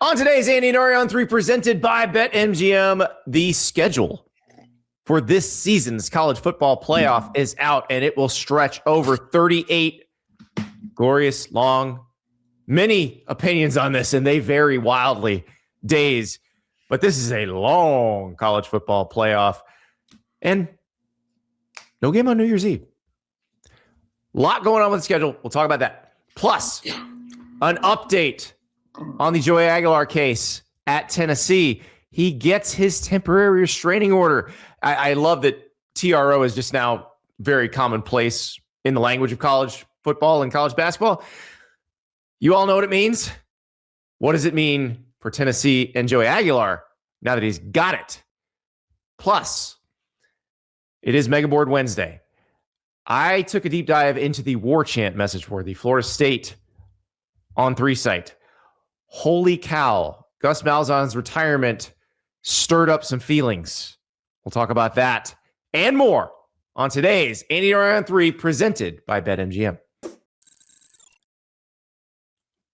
On today's Andy and Ari on 3 presented by BetMGM, the schedule for this season's college football playoff is out, and it will stretch over 38 glorious, long, many opinions on this, and they vary wildly days. But this is a long college football playoff, and no game on New Year's Eve. A lot going on with the schedule. We'll talk about that. Plus, an update on the Joey Aguilar case at Tennessee. He gets his temporary restraining order. I love that TRO is just now very commonplace in the language of college football and college basketball. You all know what it means. What does it mean for Tennessee and Joey Aguilar now that he's got it? Plus, it is Megaboard Wednesday. I took a deep dive into the war chant message for the Florida State on 3 site. Holy cow, Gus Malzahn's retirement stirred up some feelings. We'll talk about that and more on today's Andy and Ari on 3 presented by BetMGM.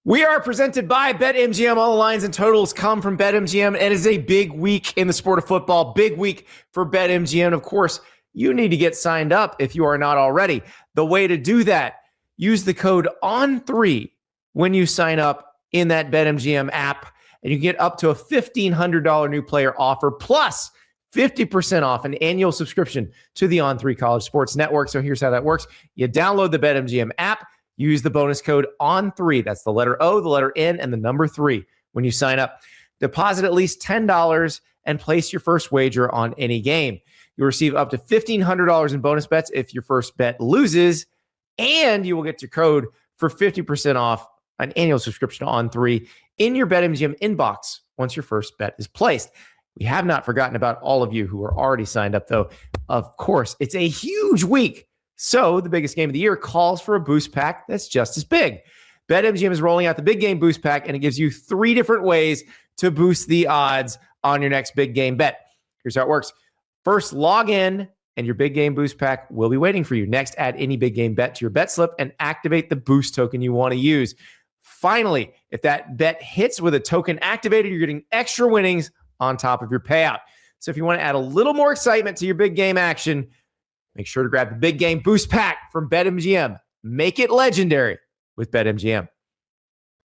We are presented by BetMGM. All the lines and totals come from BetMGM, and it is a big week in the sport of football, big week for BetMGM. Of course, you need to get signed up if you are not already. The way to do that, use the code ON3 when you sign up in that BetMGM app, and you get up to a $1,500 new player offer plus 50% off an annual subscription to the On3 College Sports Network. So here's how that works. You download the BetMGM app, use the bonus code ON3. That's the letter O, the letter N, and the number 3 when you sign up. Deposit at least $10 and place your first wager on any game. You'll receive up to $1,500 in bonus bets if your first bet loses, and you will get your code for 50% off an annual subscription to On3 in your BetMGM inbox once your first bet is placed. We have not forgotten about all of you who are already signed up, though. Of course, it's a huge week. So the biggest game of the year calls for a boost pack that's just as big. BetMGM is rolling out the big game boost pack, and it gives you 3 different ways to boost the odds on your next big game bet. Here's how it works. First, log in, and your big game boost pack will be waiting for you. Next, add any big game bet to your bet slip and activate the boost token you want to use. Finally, if that bet hits with a token activated, you're getting extra winnings on top of your payout. So if you want to add a little more excitement to your big game action, make sure to grab the big game boost pack from BetMGM. Make it legendary with BetMGM.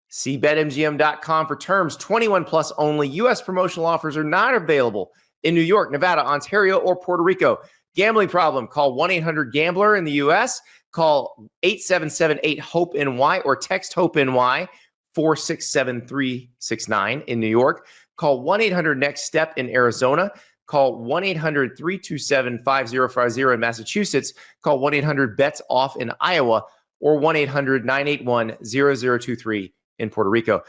See BetMGM.com for terms. 21 plus only. U.S. promotional offers are not available in New York, Nevada, Ontario, or Puerto Rico. Gambling problem? Call 1-800-GAMBLER in the U.S. Call 877-8-HOPE-NY or text HOPE-NY 467-369 in New York. Call 1-800-NEXT-STEP in Arizona. Call 1-800-327-5050 in Massachusetts. Call 1-800-BETS-OFF in Iowa or 1-800-981-0023 in Puerto Rico.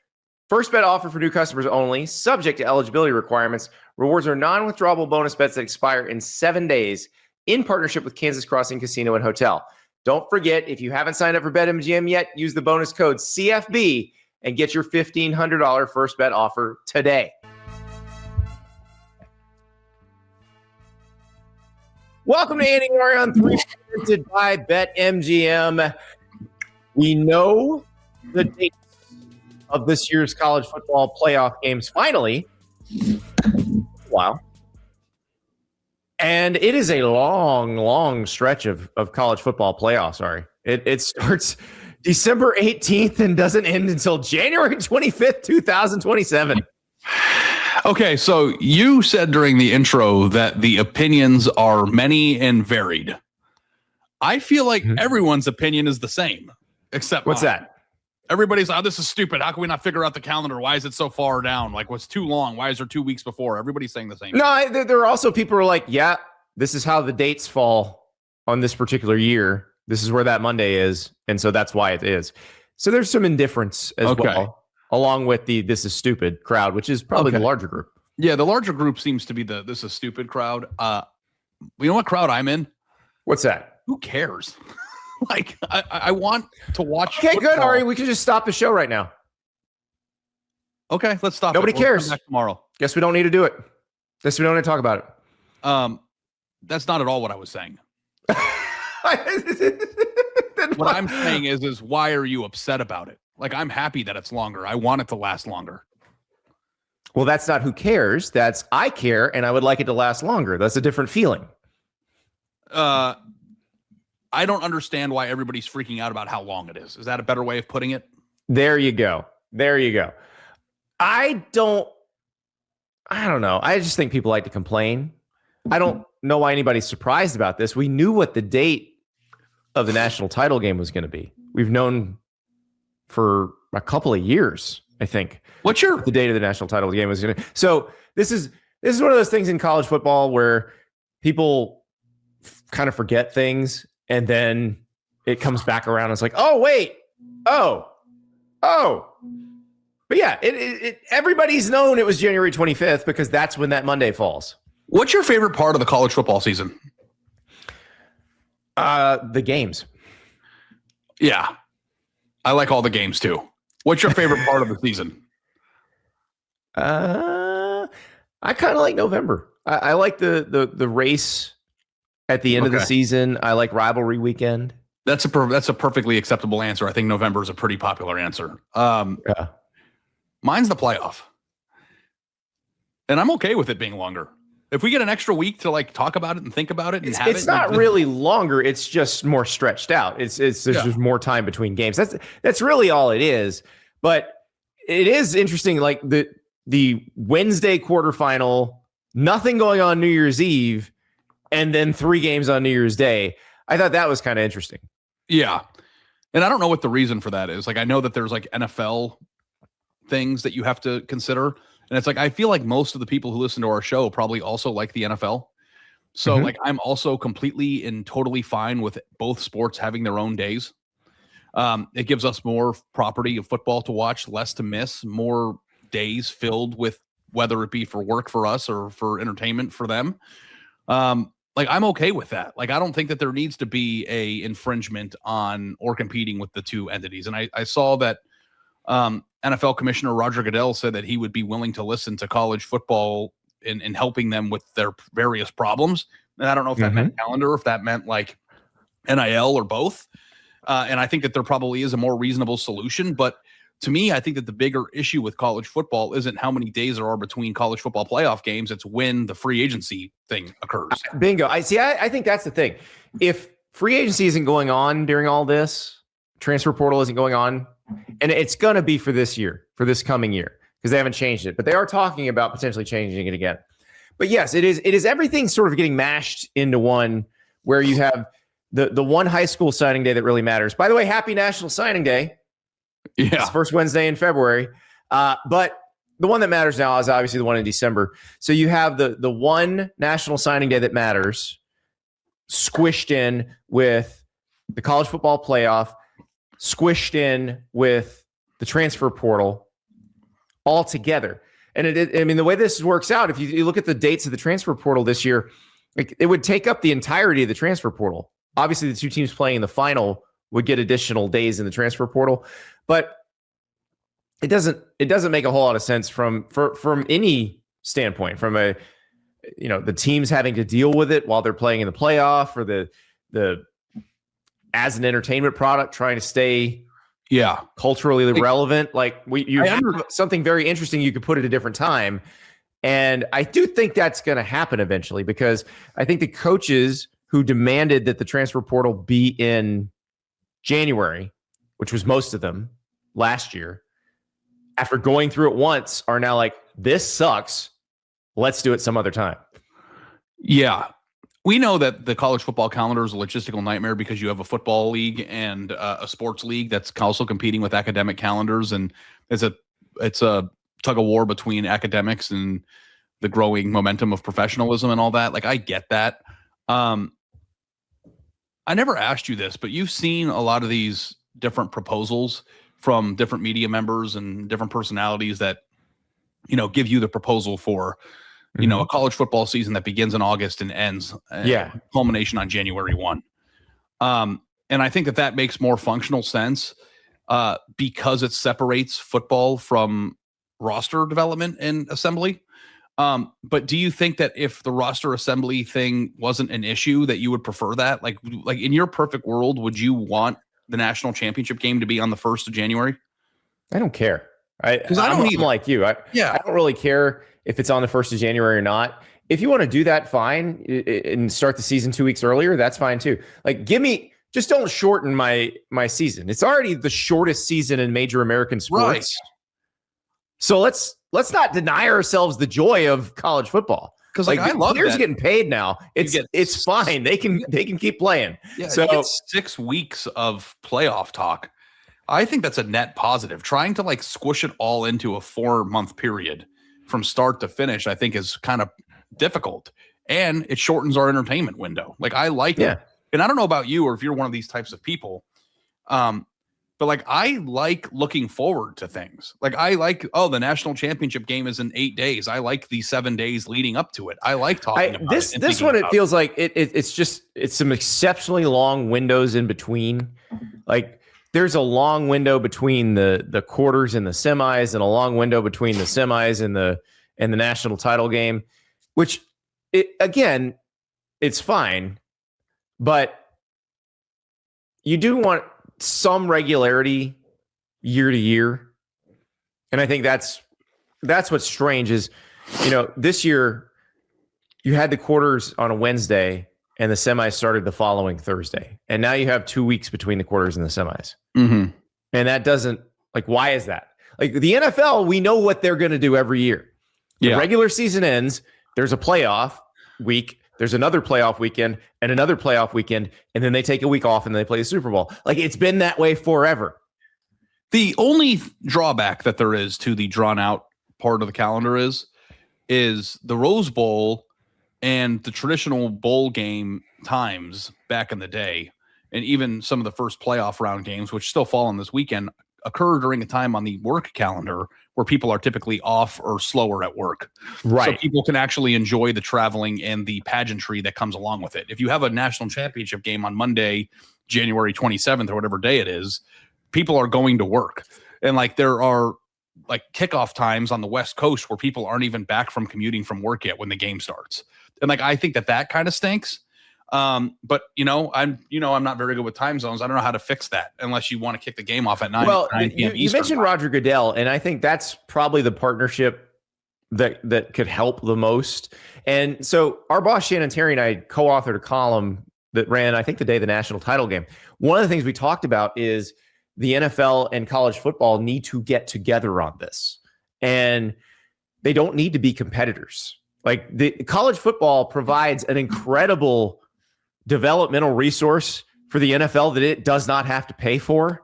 First bet offer for new customers only, subject to eligibility requirements. Rewards are non-withdrawable bonus bets that expire in 7 days in partnership with Kansas Crossing Casino and Hotel. Don't forget, if you haven't signed up for BetMGM yet, use the bonus code CFB and get your $1,500 first bet offer today. Welcome to Andy and Ari on 3 presented by BetMGM. We know the dates of this year's college football playoff games finally. Wow. And it is a long, long stretch of college football playoffs, Ari. It starts December 18th and doesn't end until January 25th, 2027. Okay, so you said during the intro that the opinions are many and varied. I feel like everyone's opinion is the same, except what's that? Everybody's, oh, this is stupid. How can we not figure out the calendar? Why is it so far down? Like, what's too long? Why is there 2 weeks before? Everybody's saying the same. No, there are also people who are like, yeah, this is how the dates fall on this particular year. This is where that Monday is, and so that's why it is. So there's some indifference as well, along with the this is stupid crowd, which is probably the larger group. Yeah, the larger group seems to be the this is stupid crowd. You know what crowd I'm in? What's that? Who cares? Like, I want to watch. Okay, football. good, Ari. We can just stop the show right now. Okay, let's stop. Nobody cares. Come back tomorrow. Guess we don't need to do it. Guess we don't need to talk about it. That's not at all what I was saying. What I'm saying is why are you upset about it? Like, I'm happy that it's longer. I want it to last longer. Well, that's not who cares. That's I care, and I would like it to last longer. That's a different feeling. I don't understand why everybody's freaking out about how long it is. Is that a better way of putting it? There you go. I don't know. I just think people like to complain. I don't know why anybody's surprised about this. We knew what the date of the national title game was going to be. We've known for a couple of years, I think. What's the date of the national title game was going to? So this is one of those things in college football where people kind of forget things, and then it comes back around. And it's like, oh wait, oh. But yeah, everybody's known it was January 25th because that's when that Monday falls. What's your favorite part of the college football season? The games. Yeah. I like all the games too. What's your favorite part of the season? I kind of like November. I like the race at the end of the season. I like rivalry weekend. That's a perfectly acceptable answer. I think November is a pretty popular answer. Yeah. Mine's the playoff. And I'm okay with it being longer. If we get an extra week to like talk about it and think about it, it's not really longer. It's just more stretched out. There's just more time between games. That's really all it is. But it is interesting. Like the Wednesday quarterfinal, nothing going on New Year's Eve, and then 3 games on New Year's Day. I thought that was kind of interesting. Yeah. And I don't know what the reason for that is. Like, I know that there's like NFL things that you have to consider. And it's like, I feel like most of the people who listen to our show probably also like the NFL. So like, I'm also completely and totally fine with both sports having their own days. It gives us more property of football to watch, less to miss, more days filled with, whether it be for work for us or for entertainment for them. Like, I'm okay with that. Like, I don't think that there needs to be a infringement on or competing with the two entities. And I saw that NFL Commissioner Roger Goodell said that he would be willing to listen to college football in helping them with their various problems. And I don't know if that meant calendar, if that meant like NIL or both. And I think that there probably is a more reasonable solution. But to me, I think that the bigger issue with college football isn't how many days there are between college football playoff games. It's when the free agency thing occurs. Bingo. I think that's the thing. If free agency isn't going on during all this, transfer portal isn't going on, and it's going to be for this year, for this coming year, because they haven't changed it, but they are talking about potentially changing it again. But yes, it is everything sort of getting mashed into one, where you have the one high school signing day that really matters. By the way, happy National Signing Day. Yeah. It's the first Wednesday in February. But the one that matters now is obviously the one in December. So you have the one National Signing Day that matters squished in with the college football playoff, squished in with the transfer portal all together. And the way this works out, if you look at the dates of the transfer portal this year, it would take up the entirety of the transfer portal. Obviously, the two teams playing in the final would get additional days in the transfer portal, but it doesn't make a whole lot of sense from any standpoint, from the teams having to deal with it while they're playing in the playoff, or the as an entertainment product trying to stay culturally relevant. Like you have something very interesting you could put at a different time. And I do think that's going to happen eventually, because I think the coaches who demanded that the transfer portal be in January, which was most of them last year, after going through it once, are now like, this sucks. Let's do it some other time. Yeah. We know that the college football calendar is a logistical nightmare because you have a football league and a sports league that's also competing with academic calendars. And it's a tug of war between academics and the growing momentum of professionalism and all that. Like, I get that. I never asked you this, but you've seen a lot of these different proposals from different media members and different personalities that, give you the proposal for, a college football season that begins in August and ends, culmination on January 1. And I think that makes more functional sense because it separates football from roster development and assembly. But do you think that if the roster assembly thing wasn't an issue, that you would prefer that? Like in your perfect world, would you want the national championship game to be on the 1st of January? I don't care. Because I'm like you. I don't really care if it's on the 1st of January or not. If you want to do that, fine, and start the season 2 weeks earlier, that's fine too. Like, just don't shorten my season. It's already the shortest season in major American sports. Right. So let's not deny ourselves the joy of college football. Because I love players getting paid now. It's fine. They can keep playing. Yeah, so 6 weeks of playoff talk. I think that's a net positive. Trying to squish it all into a 4-month period from start to finish, I think is kind of difficult, and it shortens our entertainment window. I like it, and I don't know about you or if you're one of these types of people, but I like looking forward to things. I like, the national championship game is in 8 days. I like the 7 days leading up to it. I like talking about this. This one, it feels like it's some exceptionally long windows in between. There's a long window between the quarters and the semis, and a long window between the semis and the national title game, which it's fine, but you do want some regularity year to year. And I think that's what's strange is, this year you had the quarters on a Wednesday and the semis started the following Thursday. And now you have 2 weeks between the quarters and the semis. Mm-hmm. And that doesn't, why is that? The NFL, we know what they're going to do every year. The regular season ends, there's a playoff week, there's another playoff weekend, and another playoff weekend, and then they take a week off and they play the Super Bowl. It's been that way forever. The only drawback that there is to the drawn out part of the calendar is the Rose Bowl and the traditional bowl game times back in the day, and even some of the first playoff round games, which still fall on this weekend, occur during a time on the work calendar where people are typically off or slower at work. Right. So people can actually enjoy the traveling and the pageantry that comes along with it. If you have a national championship game on Monday, January 27th or whatever day it is, people are going to work. And there are kickoff times on the West Coast where people aren't even back from commuting from work yet when the game starts. And I think that kind of stinks. But I'm not very good with time zones. I don't know how to fix that unless you want to kick the game off at 9 p.m. You mentioned Roger Goodell, and I think that's probably the partnership that could help the most. And so our boss Shannon Terry and I co-authored a column that ran, I think, the day of the national title game. One of the things we talked about is the NFL and college football need to get together on this, and they don't need to be competitors. The college football provides an incredible developmental resource for the NFL that it does not have to pay for,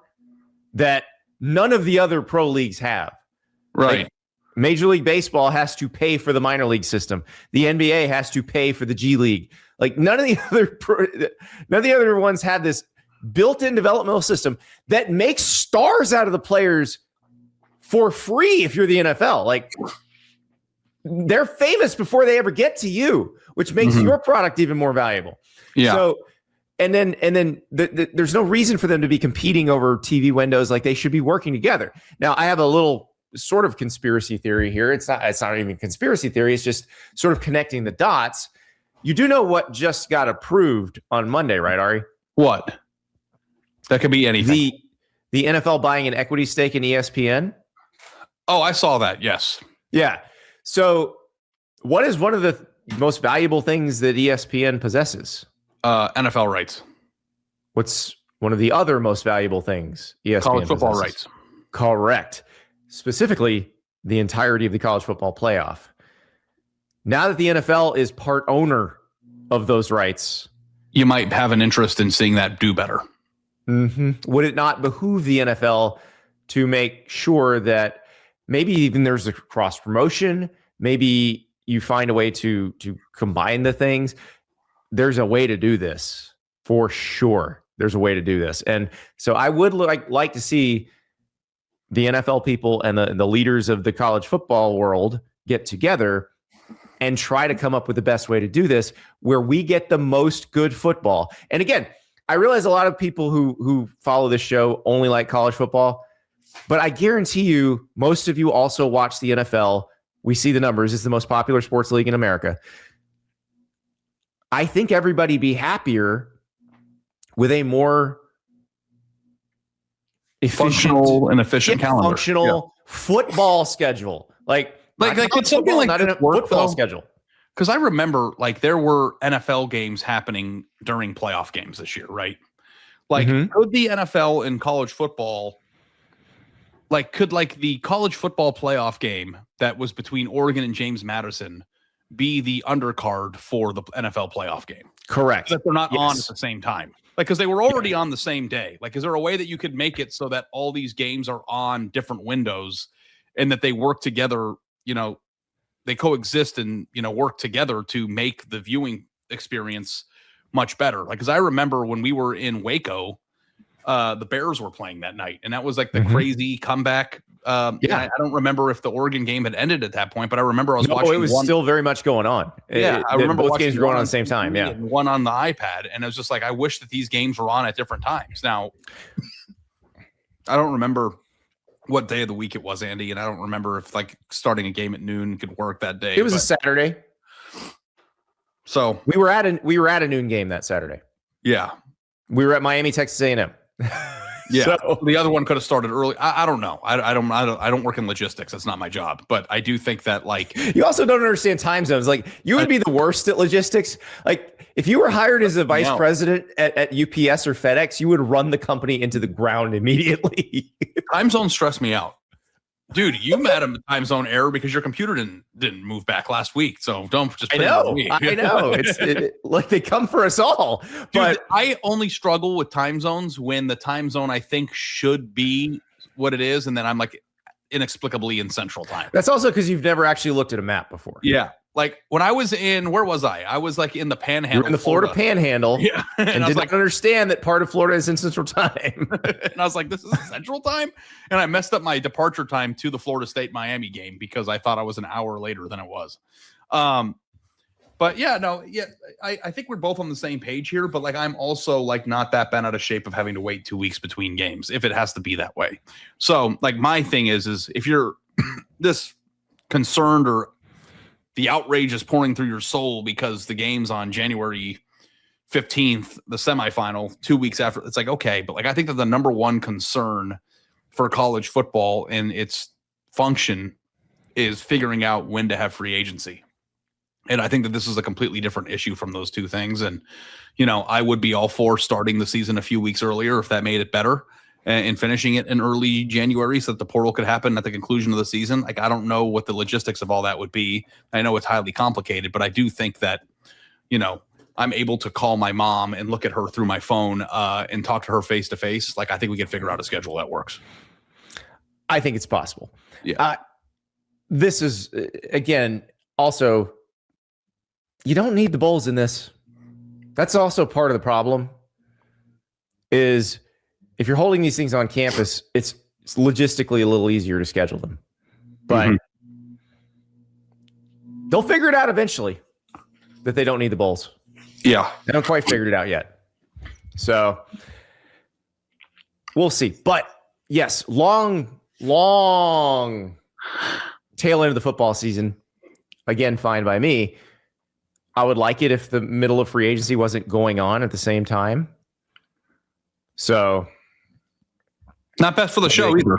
that none of the other pro leagues have. Right. Major League Baseball has to pay for the minor league system. The NBA has to pay for the G League. None of the other ones have this built-in developmental system that makes stars out of the players for free. If you're the NFL, they're famous before they ever get to you, which makes your product even more valuable. Yeah. So, and then there's no reason for them to be competing over TV windows. They should be working together. Now, I have a little sort of conspiracy theory here. It's not even conspiracy theory. It's just sort of connecting the dots. You do know what just got approved on Monday, right, Ari? What? That could be anything. The NFL buying an equity stake in ESPN. Oh, I saw that. Yes. Yeah. So, what is one of the most valuable things that ESPN possesses? NFL rights. What's one of the other most valuable things ESPN college football possesses? Rights. Correct. Specifically, the entirety of the college football playoff. Now that the NFL is part owner of those rights, you might have an interest in seeing that do better. Mm-hmm. Would it not behoove the NFL to make sure that maybe even there's a cross promotion, maybe you find a way to combine the things? There's a way to do this for sure. There's a way to do this. And so I would like to see the NFL people and the leaders of the college football world get together and try to come up with the best way to do this, where we get the most good football. And again, I realize a lot of people who follow this show only like college football, but I guarantee you, most of you also watch the NFL. We see the numbers. It's the most popular sports league in America. I think everybody be happier with a more functional and efficient calendar. football schedule. Like could something like not in a this work, football though? schedule. Because I remember like there were NFL games happening during playoff games this year, right? Like could the NFL and college football, like could like the college football playoff game that was between Oregon and James Madison be the undercard for the NFL playoff game? Correct. That they're not on at the same time. Like, because they were already on the same day. Like, is there a way that you could make it so that all these games are on different windows and that they work together, you know, they coexist and, you know, work together to make the viewing experience much better? Like, because I remember when we were in Waco, the Bears were playing that night, and that was like the crazy comeback. I don't remember if the Oregon game had ended at that point, but I remember I was watching. It was still very much going on. I remember both games were going on at the same time. Yeah, and one on the iPad, and it was just like I wish that these games were on at different times. Now, I don't remember what day of the week it was, Andy, and I don't remember if like starting a game at noon could work that day. It was a Saturday, so we were at a noon game that Saturday. Yeah, we were at Miami, Texas A&M. Yeah, so the other one could have started early. I don't know. I don't work in logistics. That's not my job. But I do think that like you also don't understand time zones. Like you would be the worst at logistics. Like if you were hired as a vice president at UPS or FedEx, you would run the company into the ground immediately. Time zones stress me out. Dude, you met him the time zone error because your computer didn't move back last week. So don't just put it on me. I know. It's like they come for us all. But dude, I only struggle with time zones when the time zone I think should be what it is, and then I'm like inexplicably in Central Time. That's also because you've never actually looked at a map before. Yeah. Like when I was where was I? I was like in the Panhandle. You were in the Florida Panhandle. Yeah. And did not understand that part of Florida is in Central Time. And I was like, this is Central Time? And I messed up my departure time to the Florida State Miami game because I thought I was an hour later than it was. But yeah, no, yeah, I think we're both on the same page here, but like I'm also like not that bent out of shape of having to wait 2 weeks between games if it has to be that way. So like my thing is if you're this concerned or the outrage is pouring through your soul because the game's on January 15th, the semifinal, 2 weeks after, it's like, okay, but like I think that the number one concern for college football and its function is figuring out when to have free agency. And I think that this is a completely different issue from those two things. And, you know, I would be all for starting the season a few weeks earlier if that made it better and finishing it in early January so that the portal could happen at the conclusion of the season. Like, I don't know what the logistics of all that would be. I know it's highly complicated, but I do think that, you know, I'm able to call my mom and look at her through my phone and talk to her face to face. Like, I think we can figure out a schedule that works. I think it's possible. Yeah. This is, again, also, you don't need the bowls in this. That's also part of the problem is if you're holding these things on campus, it's logistically a little easier to schedule them. But they'll figure it out eventually that they don't need the bowls. Yeah. They haven't quite figured it out yet. So we'll see. But yes, long tail end of the football season. Again, fine by me. I would like it if the middle of free agency wasn't going on at the same time. So not best for the show either.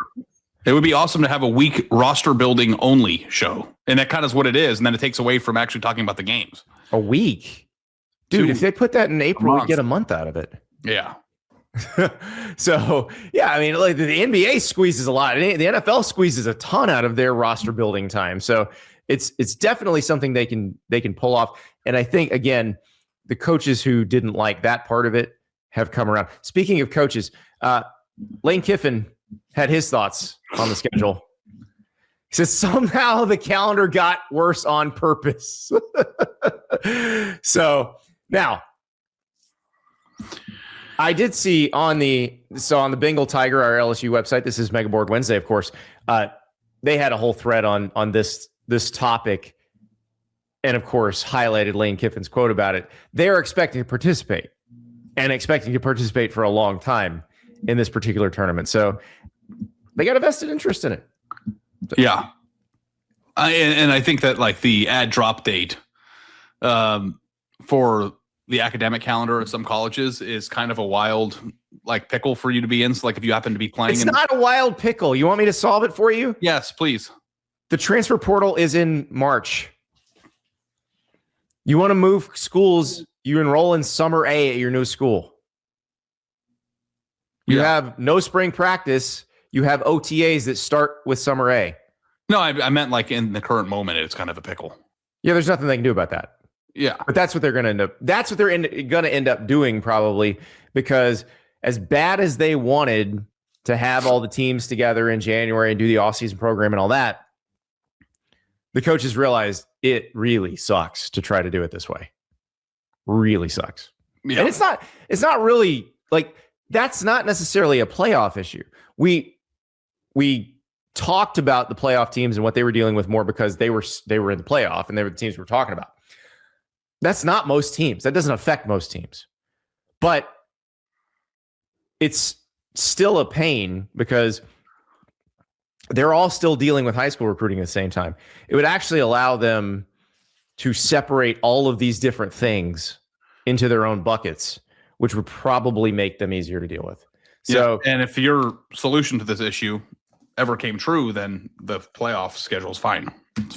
It would be awesome to have a week roster building only show. And that kind of is what it is. And then it takes away from actually talking about the games. A week? Dude, if they put that in April, we'd get a month out of it. Yeah. So, yeah, I mean, like the NBA squeezes a lot. The NFL squeezes a ton out of their roster building time. So it's definitely something they can pull off. And I think, again, the coaches who didn't like that part of it have come around. Speaking of coaches, Lane Kiffin had his thoughts on the schedule. He says somehow the calendar got worse on purpose. So now I did see on the Bengal Tiger, our LSU website, this is Megaboard Wednesday, of course. They had a whole thread on this topic. And of course, highlighted Lane Kiffin's quote about it. They're expecting to participate and expecting to participate for a long time in this particular tournament. So they got a vested interest in it. Yeah. And I think that like the ad drop date for the academic calendar at some colleges is kind of a wild like pickle for you to be in? So like if you happen to be playing, it's not a wild pickle. You want me to solve it for you? Yes, please. The transfer portal is in March. You want to move schools, you enroll in summer A at your new school. You have no spring practice. You have OTAs that start with summer A. No, I meant like in the current moment, it's kind of a pickle. Yeah, there's nothing they can do about that. Yeah. But that's what they're going to end up. That's what they're going to end up doing probably, because as bad as they wanted to have all the teams together in January and do the offseason program and all that, the coaches realized it really sucks to try to do it this way. Really sucks. Yeah. And it's not really like, that's not necessarily a playoff issue. We talked about the playoff teams and what they were dealing with more because they were in the playoff and they were the teams we were talking about. That's not most teams. That doesn't affect most teams. But it's still a pain because they're all still dealing with high school recruiting at the same time. It would actually allow them to separate all of these different things into their own buckets, which would probably make them easier to deal with. So, yeah, and if your solution to this issue ever came true, then the playoff schedule is fine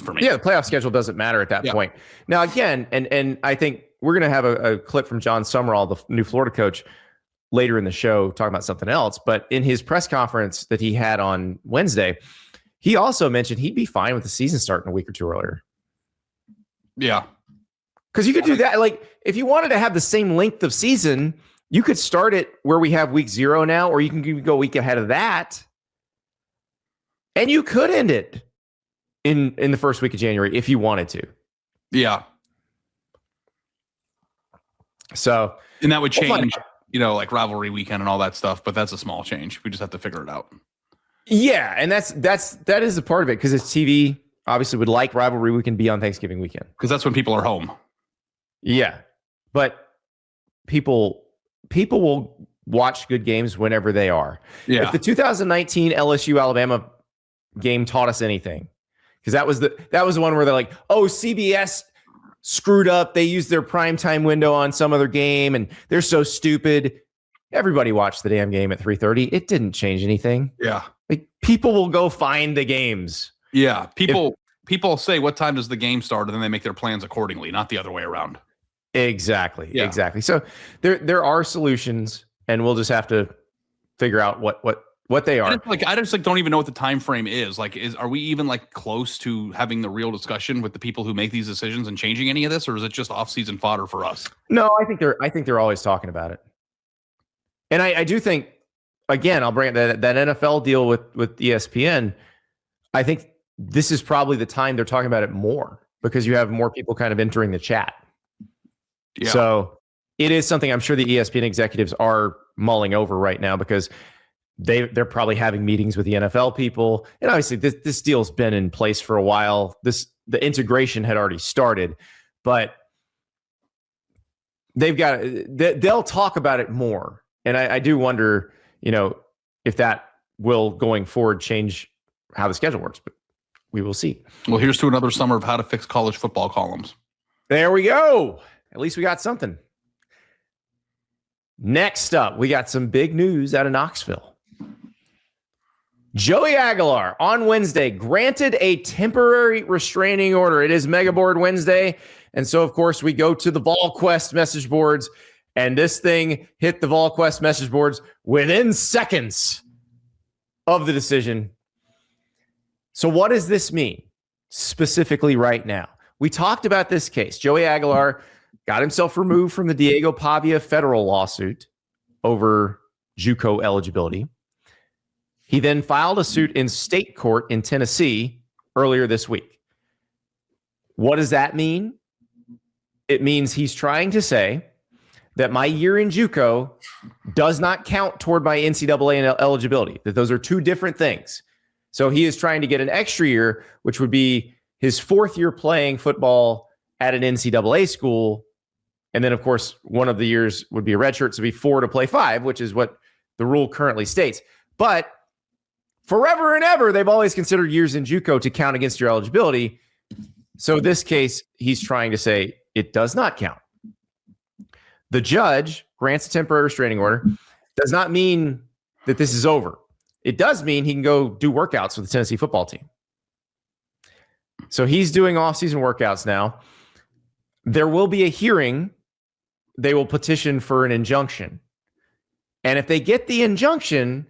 for me. Yeah, the playoff schedule doesn't matter at that point. Now, again, and I think we're going to have a clip from John Summerall, the new Florida coach, later in the show talking about something else. But in his press conference that he had on Wednesday, he also mentioned he'd be fine with the season starting a week or two earlier. Yeah. Because you could do that. Like, if you wanted to have the same length of season, you could start it where we have week 0 now, or you can go a week ahead of that. And you could end it in the first week of January if you wanted to. Yeah. So, and that would change, like rivalry weekend and all that stuff, but that's a small change. We just have to figure it out. Yeah, and that is a part of it, because it's TV obviously would like rivalry weekend be on Thanksgiving weekend. Because that's when people are home. Yeah. But people will watch good games whenever they are. Yeah. If the 2019 LSU Alabama game taught us anything, because that was the one where they're like, oh, CBS screwed up. They used their primetime window on some other game and they're so stupid. Everybody watched the damn game at 3:30. It didn't change anything. Yeah. Like, people will go find the games. Yeah. People say, what time does the game start? And then they make their plans accordingly, not the other way around. Exactly. Yeah. Exactly. So there are solutions, and we'll just have to figure out what they are. I just don't even know what the time frame is. Like, are we even like close to having the real discussion with the people who make these decisions and changing any of this, or is it just off-season fodder for us? No, I think they're always talking about it. And I do think, again, I'll bring that NFL deal with ESPN. I think this is probably the time they're talking about it more, because you have more people kind of entering the chat. Yeah. So it is something I'm sure the ESPN executives are mulling over right now, because they're probably having meetings with the NFL people. And obviously this deal's been in place for a while. The integration had already started, but they'll talk about it more. And I do wonder, if that will going forward change how the schedule works, but we will see. Well, here's to another summer of how to fix college football columns. There we go. At least we got something. Next up, we got some big news out of Knoxville. Joey Aguilar on Wednesday granted a temporary restraining order. It is Megaboard Wednesday. And so, of course, we go to the VolQuest message boards, and this thing hit the VolQuest message boards within seconds of the decision. So what does this mean specifically right now? We talked about this case. Joey Aguilar got himself removed from the Diego Pavia federal lawsuit over JUCO eligibility. He then filed a suit in state court in Tennessee earlier this week. What does that mean? It means he's trying to say that my year in JUCO does not count toward my NCAA eligibility, that those are two different things. So he is trying to get an extra year, which would be his 4th year playing football at an NCAA school. And then, of course, one of the years would be a red shirt, so it'd be 4 to play 5, which is what the rule currently states. But forever and ever, they've always considered years in JUCO to count against your eligibility. So this case, he's trying to say it does not count. The judge grants a temporary restraining order. does not mean that this is over. It does mean he can go do workouts with the Tennessee football team. So he's doing off-season workouts now. There will be a hearing. They will petition for an injunction. And if they get the injunction,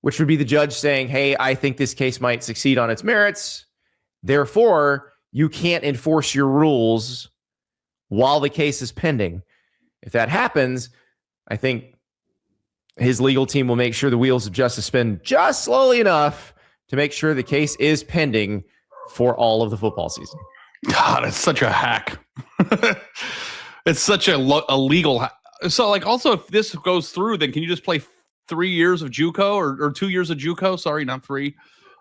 which would be the judge saying, hey, I think this case might succeed on its merits, therefore, you can't enforce your rules while the case is pending. If that happens, I think his legal team will make sure the wheels of justice spin just slowly enough to make sure the case is pending for all of the football season. God, it's such a hack. It's such a legal hack. So, like, also, if this goes through, then can you just play 3 years of JUCO or 2 years of JUCO? Sorry, not 3.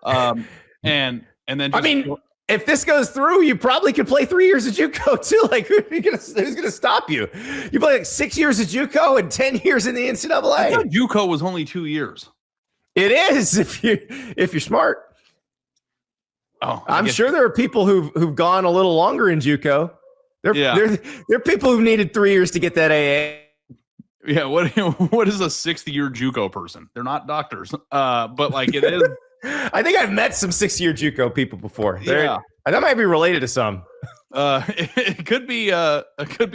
And then just, I mean, if this goes through, you probably could play 3 years of JUCO too. Like, who's gonna stop you? You play like 6 years of JUCO and 10 years in the NCAA. I thought JUCO was only 2 years. It is if you're smart. Oh, I'm sure there are people who've gone a little longer in JUCO. There are people who needed 3 years to get that AA. Yeah, what is a 6th-year JUCO person? They're not doctors, but like it is. I think I've met some 6-year JUCO people before. Yeah, that might be related to some. It could be a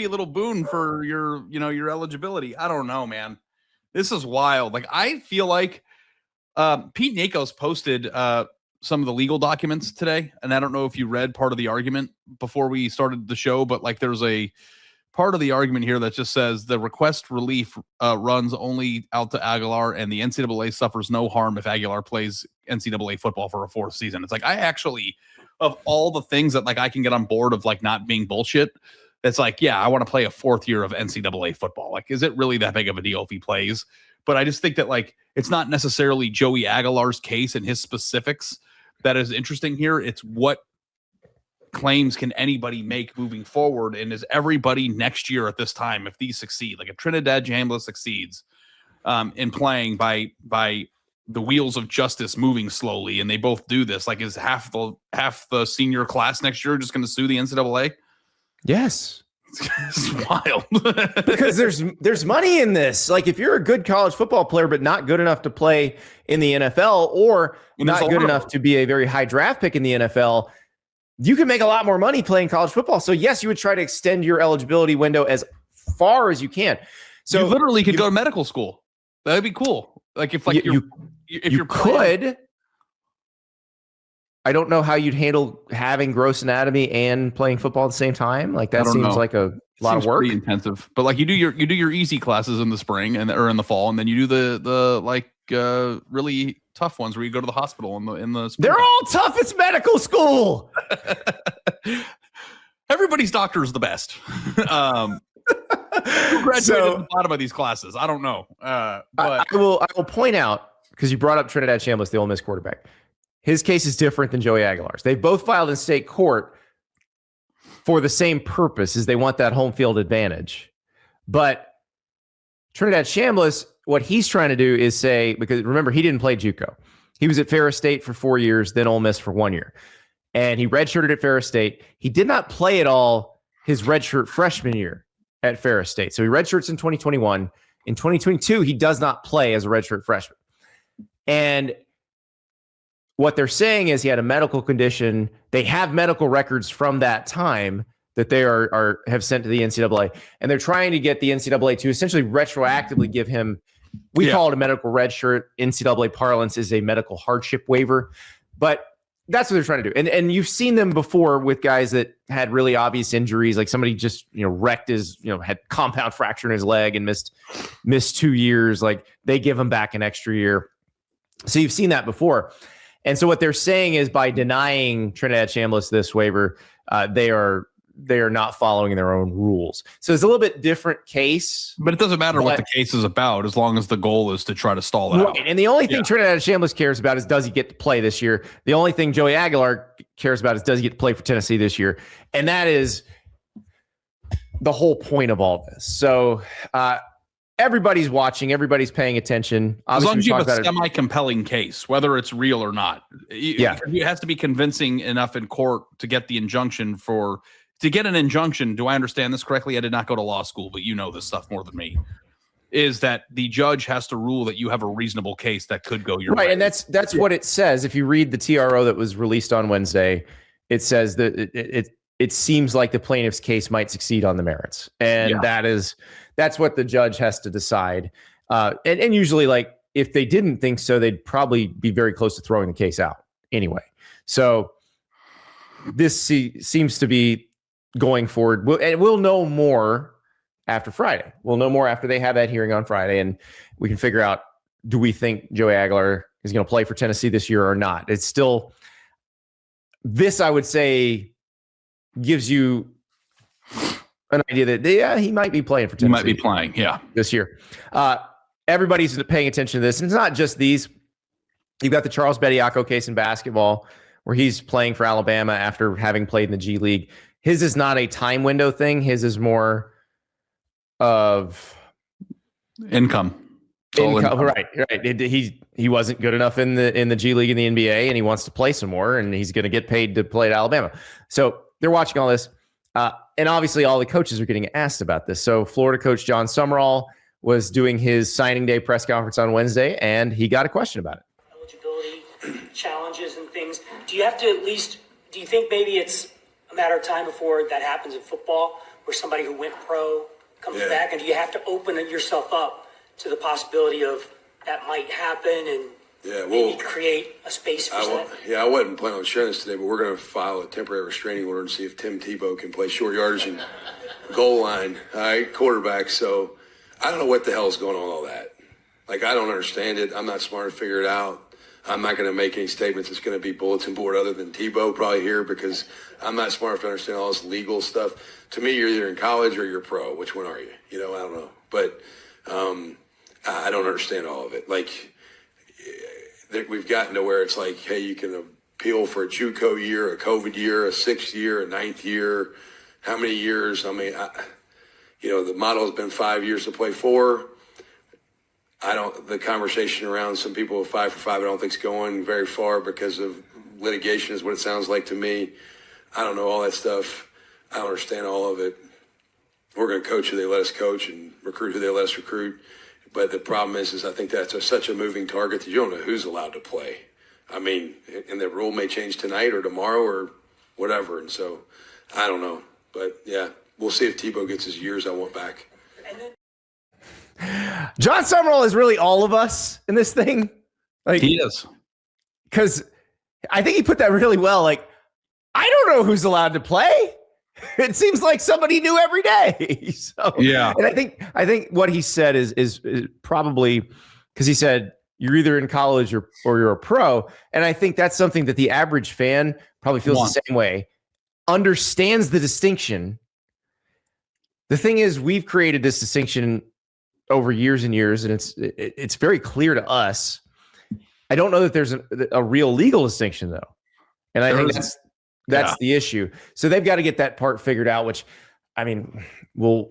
little boon for your eligibility. I don't know, man. This is wild. Like, I feel like Pete Nakos posted some of the legal documents today, and I don't know if you read part of the argument before we started the show, but like there's a part of the argument here that just says the request relief runs only out to Aguilar, and the NCAA suffers no harm if Aguilar plays NCAA football for a 4th season. It's like, I actually, of all the things that like I can get on board of like not being bullshit, it's like, yeah, I want to play a 4th year of NCAA football. Like, is it really that big of a deal if he plays? But I just think that like it's not necessarily Joey Aguilar's case and his specifics that is interesting here. It's what claims can anybody make moving forward, and is everybody next year at this time, if these succeed, like if Trinidad Jamla succeeds in playing by the wheels of justice moving slowly, and they both do this, like is half the senior class next year just going to sue the NCAA? Yes. It's wild. Because there's money in this. Like, if you're a good college football player but not good enough to play in the NFL, or not good enough to be a very high draft pick in the NFL, you can make a lot more money playing college football. So yes, you would try to extend your eligibility window as far as you can. So you literally could go to medical school. That'd be cool. Like if like you could. I don't know how you'd handle having gross anatomy and playing football at the same time. Like, that seems like a lot of work. Pretty intensive. But like you do your easy classes in the spring or in the fall, and then you do the like really tough ones where you go to the hospital in the spring. They're all tough. It's medical school. Everybody's doctor is the best. Who graduated at the bottom of these classes? I don't know. But I will point out, because you brought up Trinidad Chambliss, the Ole Miss quarterback. His case is different than Joey Aguilar's. They both filed in state court for the same purpose, is they want that home field advantage. But Trinidad Chambliss, what he's trying to do is say, because remember, he didn't play JUCO. He was at Ferris State for 4 years, then Ole Miss for 1 year. And he redshirted at Ferris State. He did not play at all his redshirt freshman year at Ferris State. So he redshirts in 2021. In 2022, he does not play as a redshirt freshman. And what they're saying is he had a medical condition. They have medical records from that time that they have sent to the NCAA, and they're trying to get the NCAA to essentially retroactively give him, we call it a medical red shirt. NCAA parlance is a medical hardship waiver, but that's what they're trying to do. And you've seen them before with guys that had really obvious injuries, like somebody just wrecked his, had compound fracture in his leg and missed 2 years. Like, they give him back an extra year. So you've seen that before. And so what they're saying is, by denying Trinidad Chambliss this waiver, they are not following their own rules. So it's a little bit different case. But it doesn't matter what the case is about, as long as the goal is to try to stall it out. And the only thing Trinidad Chambliss cares about is, does he get to play this year? The only thing Joey Aguilar cares about is, does he get to play for Tennessee this year? And that is the whole point of all this. So everybody's watching, everybody's paying attention. As long as you have a semi-compelling case, whether it's real or not. It has to be convincing enough in court to get the injunction to get an injunction. Do I understand this correctly? I did not go to law school, but you know this stuff more than me. is that the judge has to rule that you have a reasonable case that could go your way. Right, and that's what it says. If you read the TRO that was released on Wednesday, it says that it seems like the plaintiff's case might succeed on the merits, and that's what the judge has to decide. And usually, like, if they didn't think so, they'd probably be very close to throwing the case out anyway. So this seems to be going forward, and we'll know more after Friday. We'll know more after they have that hearing on Friday, and we can figure out, do we think Joey Aguilar is going to play for Tennessee this year or not? It's still, this, I would say, gives you an idea that, he might be playing for Tennessee. He might be playing, this year. Everybody's paying attention to this, and it's not just these. You've got the Charles Bediako case in basketball, where he's playing for Alabama after having played in the G League. His is not a time window thing. His is more of income. Right. He wasn't good enough in the G League and the NBA, and he wants to play some more, and he's going to get paid to play at Alabama. So they're watching all this, and obviously all the coaches are getting asked about this. So Florida coach John Summerall was doing his signing day press conference on Wednesday, and he got a question about it. Eligibility challenges and things. Do you have to at least? Do you think maybe it's a matter of time before that happens in football, where somebody who went pro comes back, and do you have to open yourself up to the possibility of that might happen and maybe create a space for that? I wasn't planning on sharing this today, but we're going to file a temporary restraining order and see if Tim Tebow can play short yardage and goal line, all right, quarterback. So I don't know what the hell is going on with all that. Like, I don't understand it. I'm not smart to figure it out. I'm not going to make any statements that's going to be bulletin board other than Tebow probably here, because I'm not smart enough to understand all this legal stuff. To me, you're either in college or you're pro. Which one are you? I don't know. But I don't understand all of it. Like, we've gotten to where it's like, hey, you can appeal for a JUCO year, a COVID year, a 6th year, a 9th year. How many years? I mean, the model has been 5 years to play 4. The conversation around some people with 5 for 5, I don't think is going very far because of litigation is what it sounds like to me. I don't know all that stuff. I don't understand all of it. We're going to coach who they let us coach and recruit who they let us recruit. But the problem is I think that's such a moving target that you don't know who's allowed to play. I mean, and the rule may change tonight or tomorrow or whatever. And so I don't know. But, we'll see if Tebow gets his years I want back. John Summerall is really all of us in this thing. Like, he is. Because I think he put that really well. Like, I don't know who's allowed to play. It seems like somebody new every day. So, and I think what he said is probably because he said you're either in college or you're a pro. And I think that's something that the average fan probably feels the same way, understands the distinction. The thing is, we've created this distinction over years and years, and it's very clear to us. I don't know that there's a real legal distinction, though. And I think that's the issue. So they've got to get that part figured out, which, I mean, we'll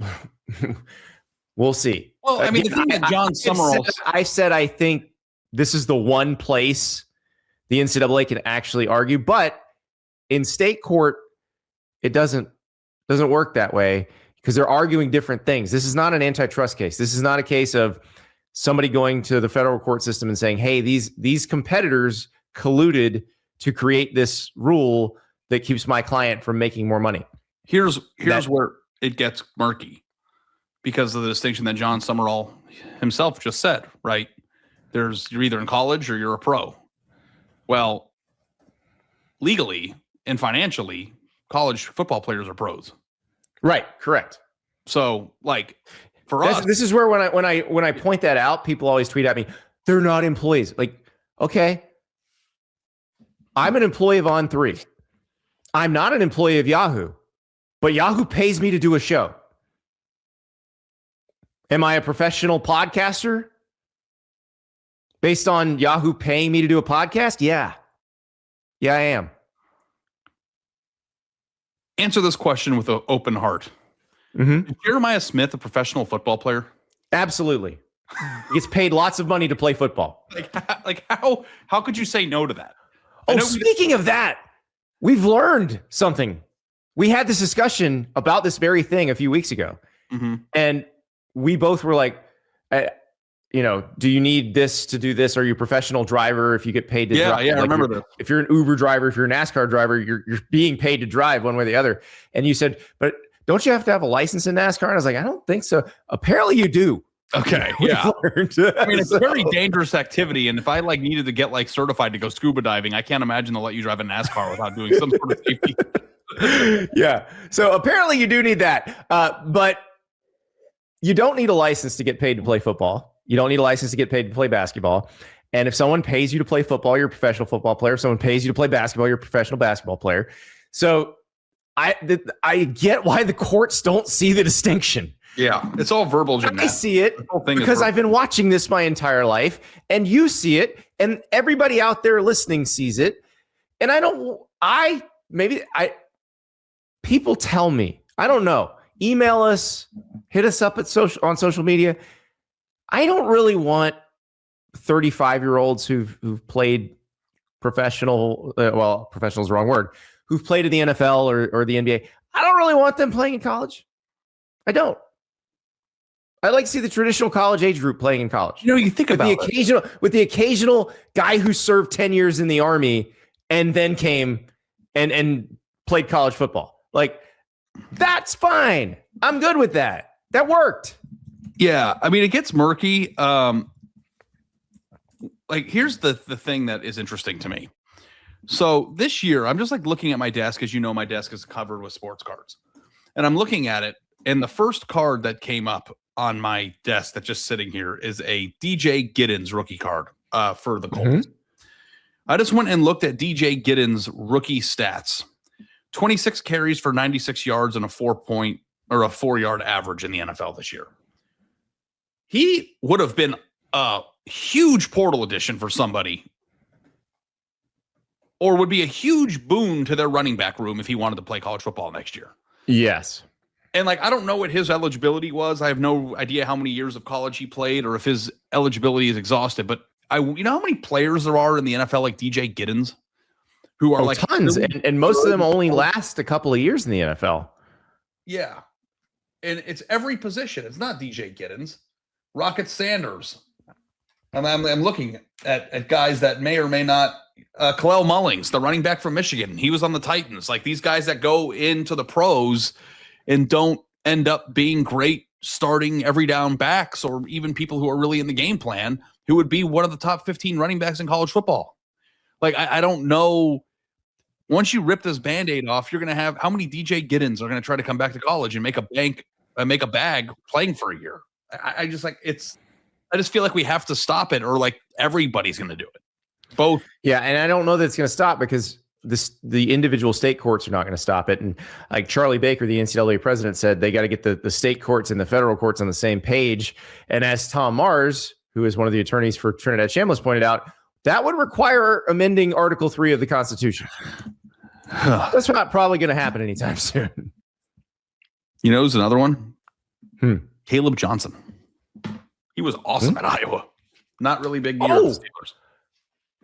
see. Well, I mean, the thing that John Summerall, I said I think this is the one place the NCAA can actually argue, but in state court, it doesn't work that way because they're arguing different things. This is not an antitrust case. This is not a case of somebody going to the federal court system and saying, hey, these competitors colluded to create this rule that keeps my client from making more money. Here's where it gets murky because of the distinction that John Summerall himself just said, right? You're either in college or you're a pro. Well, legally and financially, college football players are pros. Right. Correct. So, like, for us, this is where when I point that out, people always tweet at me, they're not employees. Like, okay, I'm an employee of On3. I'm not an employee of Yahoo, but Yahoo pays me to do a show. Am I a professional podcaster based on Yahoo paying me to do a podcast? Yeah, I am. Answer this question with an open heart. Mm-hmm. Is Jeremiah Smith a professional football player? Absolutely. He gets paid lots of money to play football. Like how could you say no to that? Speaking of that, we've learned something. We had this discussion about this very thing a few weeks ago. Mm-hmm. And we both were like, Do you need this to do this? Are you a professional driver if you get paid to drive? Yeah, I remember that. If you're an Uber driver, if you're a NASCAR driver, you're being paid to drive one way or the other. And you said, but don't you have to have a license in NASCAR? And I was like, I don't think so. Apparently you do. Okay. Yeah. I mean, it's a very dangerous activity. And if I needed to get certified to go scuba diving, I can't imagine they'll let you drive a NASCAR without doing some sort of safety. Yeah. So apparently you do need that. But you don't need a license to get paid to play football. You don't need a license to get paid to play basketball. And if someone pays you to play football, you're a professional football player. If someone pays you to play basketball, you're a professional basketball player. So I get why the courts don't see the distinction. Yeah, it's all verbal gymnastics. I see it because I've been watching this my entire life, and you see it, and everybody out there listening sees it. And people tell me, I don't know, email us, hit us up on social media. I don't really want 35-year-olds who've played professional. Professional is the wrong word. Who've played in the NFL or the NBA. I don't really want them playing in college. I don't. I like to see the traditional college age group playing in college. You think about with the occasional guy who served 10 years in the Army and then came and played college football. That's fine. I'm good with that. That worked. Yeah, I mean, it gets murky. Here's the thing that is interesting to me. So this year, I'm just looking at my desk. As you know, my desk is covered with sports cards. And I'm looking at it, and the first card that came up on my desk that's just sitting here is a DJ Giddens rookie card for the Colts. Mm-hmm. I just went and looked at DJ Giddens' rookie stats. 26 carries for 96 yards and a 4-yard average in the NFL this year. He would have been a huge portal addition for somebody, or would be a huge boon to their running back room if he wanted to play college football next year. Yes. And I don't know what his eligibility was. I have no idea how many years of college he played or if his eligibility is exhausted, but you know how many players there are in the NFL like DJ Giddens who are tons, and most of them only last a couple of years in the NFL. Yeah. And it's every position. It's not DJ Giddens. Rocket Sanders. And I'm looking at guys that may or may not. Khalil Mullings, the running back from Michigan. He was on the Titans. These guys that go into the pros and don't end up being great starting every down backs, or even people who are really in the game plan, who would be one of the top 15 running backs in college football. I don't know. Once you rip this Band-Aid off, you're going to have how many DJ Giddens are going to try to come back to college and make a bag playing for a year. I just feel like we have to stop it, or everybody's going to do it. Both. Yeah. And I don't know that it's going to stop because the individual state courts are not going to stop it. And Charlie Baker, the NCAA president, said they got to get the state courts and the federal courts on the same page. And as Tom Mars, who is one of the attorneys for Trinidad Chambliss, pointed out, that would require amending Article 3 of the Constitution. That's not probably going to happen anytime soon. Who's another one? Caleb Johnson. He was awesome at Iowa. Not really big year of the Steelers.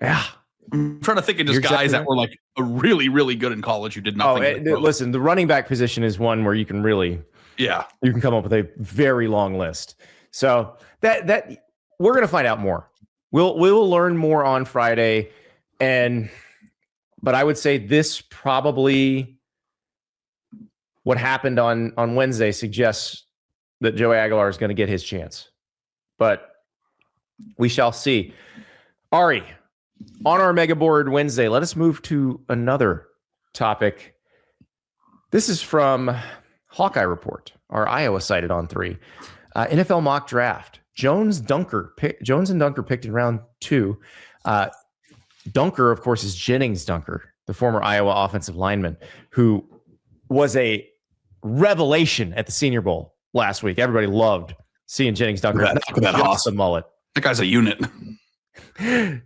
Yeah. I'm trying to think of just guys that were really, really good in college who did nothing. Listen, the running back position is one where you can really, you can come up with a very long list. So that we're going to find out more. We'll learn more on Friday. But I would say this probably what happened on Wednesday suggests that Joey Aguilar is going to get his chance. But we shall see. Ari, on our Megaboard Wednesday, let us move to another topic. This is from Hawkeye Report, our Iowa site at On 3. NFL mock draft. Jones and Dunker picked in round 2. Dunker, of course, is Gennings Dunker, the former Iowa offensive lineman, who was a revelation at the Senior Bowl last week. Everybody loved seeing Gennings Dunker. That awesome mullet. That guy's a unit.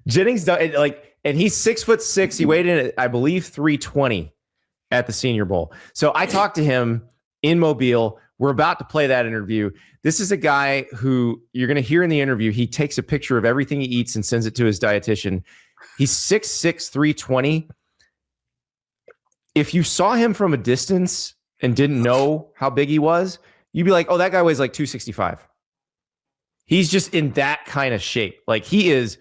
Jennings, and he's 6'6". He weighed in at, I believe, 320 at the Senior Bowl. So I talked to him in Mobile. We're about to play that interview. This is a guy who you're going to hear in the interview. He takes a picture of everything he eats and sends it to his dietitian. He's 6'6", 320. If you saw him from a distance and didn't know how big he was, you'd be like, oh, that guy weighs 265. He's just in that kind of shape. Like, he is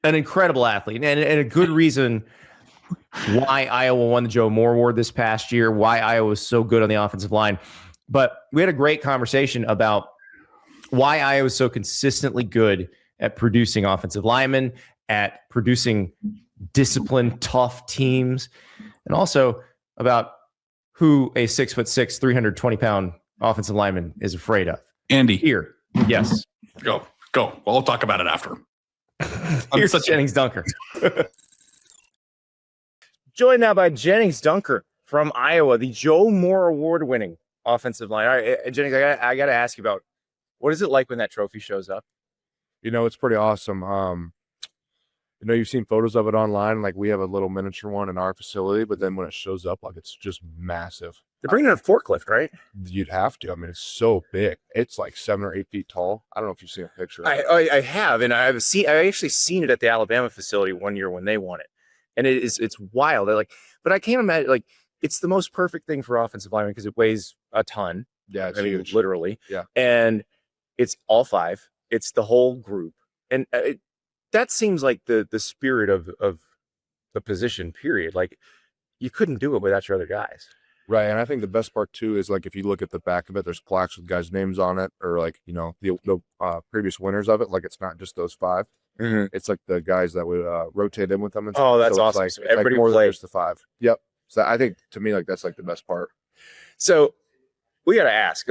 an incredible athlete, and a good reason why Iowa won the Joe Moore Award this past year, why Iowa was so good on the offensive line. But we had a great conversation about why Iowa is so consistently good at producing offensive linemen, at producing disciplined, tough teams, and also about who a 6'6", 320-pound offensive lineman is afraid of. Andy. Here. Yes. Go. Well, we'll talk about it after. Here's Gennings Dunker. Joined now by Gennings Dunker from Iowa, the Joe Moore Award-winning offensive line. All right, Jennings, I got to ask you about, what is it like when that trophy shows up? It's pretty awesome. You've seen photos of it online. Like, we have a little miniature one in our facility, but then when it shows up, like, it's just massive. They're bringing in a forklift, right? You'd have to. I mean, it's so big. It's like 7 or 8 feet tall. I don't know if you've seen a picture. I have, and I actually seen it at the Alabama facility one year when they won it, and it's wild. But I can't imagine, like, it's the most perfect thing for offensive linemen because it weighs a ton. Yeah, it's huge. Literally. Yeah, and it's all 5. It's the whole group, and that seems like the spirit of the position. Period. Like, you couldn't do it without your other guys. right. And I think the best part too is, like, if you look at the back of it, there's plaques with guys' names on it, or like, the previous winners of it. Like, it's not just those 5. Mm-hmm. It's like the guys that would rotate in with them. And Oh, that's so awesome. Like, So it's everybody like more played. than just the 5. Yep. So I think, to me, like, that's like the best part. So we got to ask,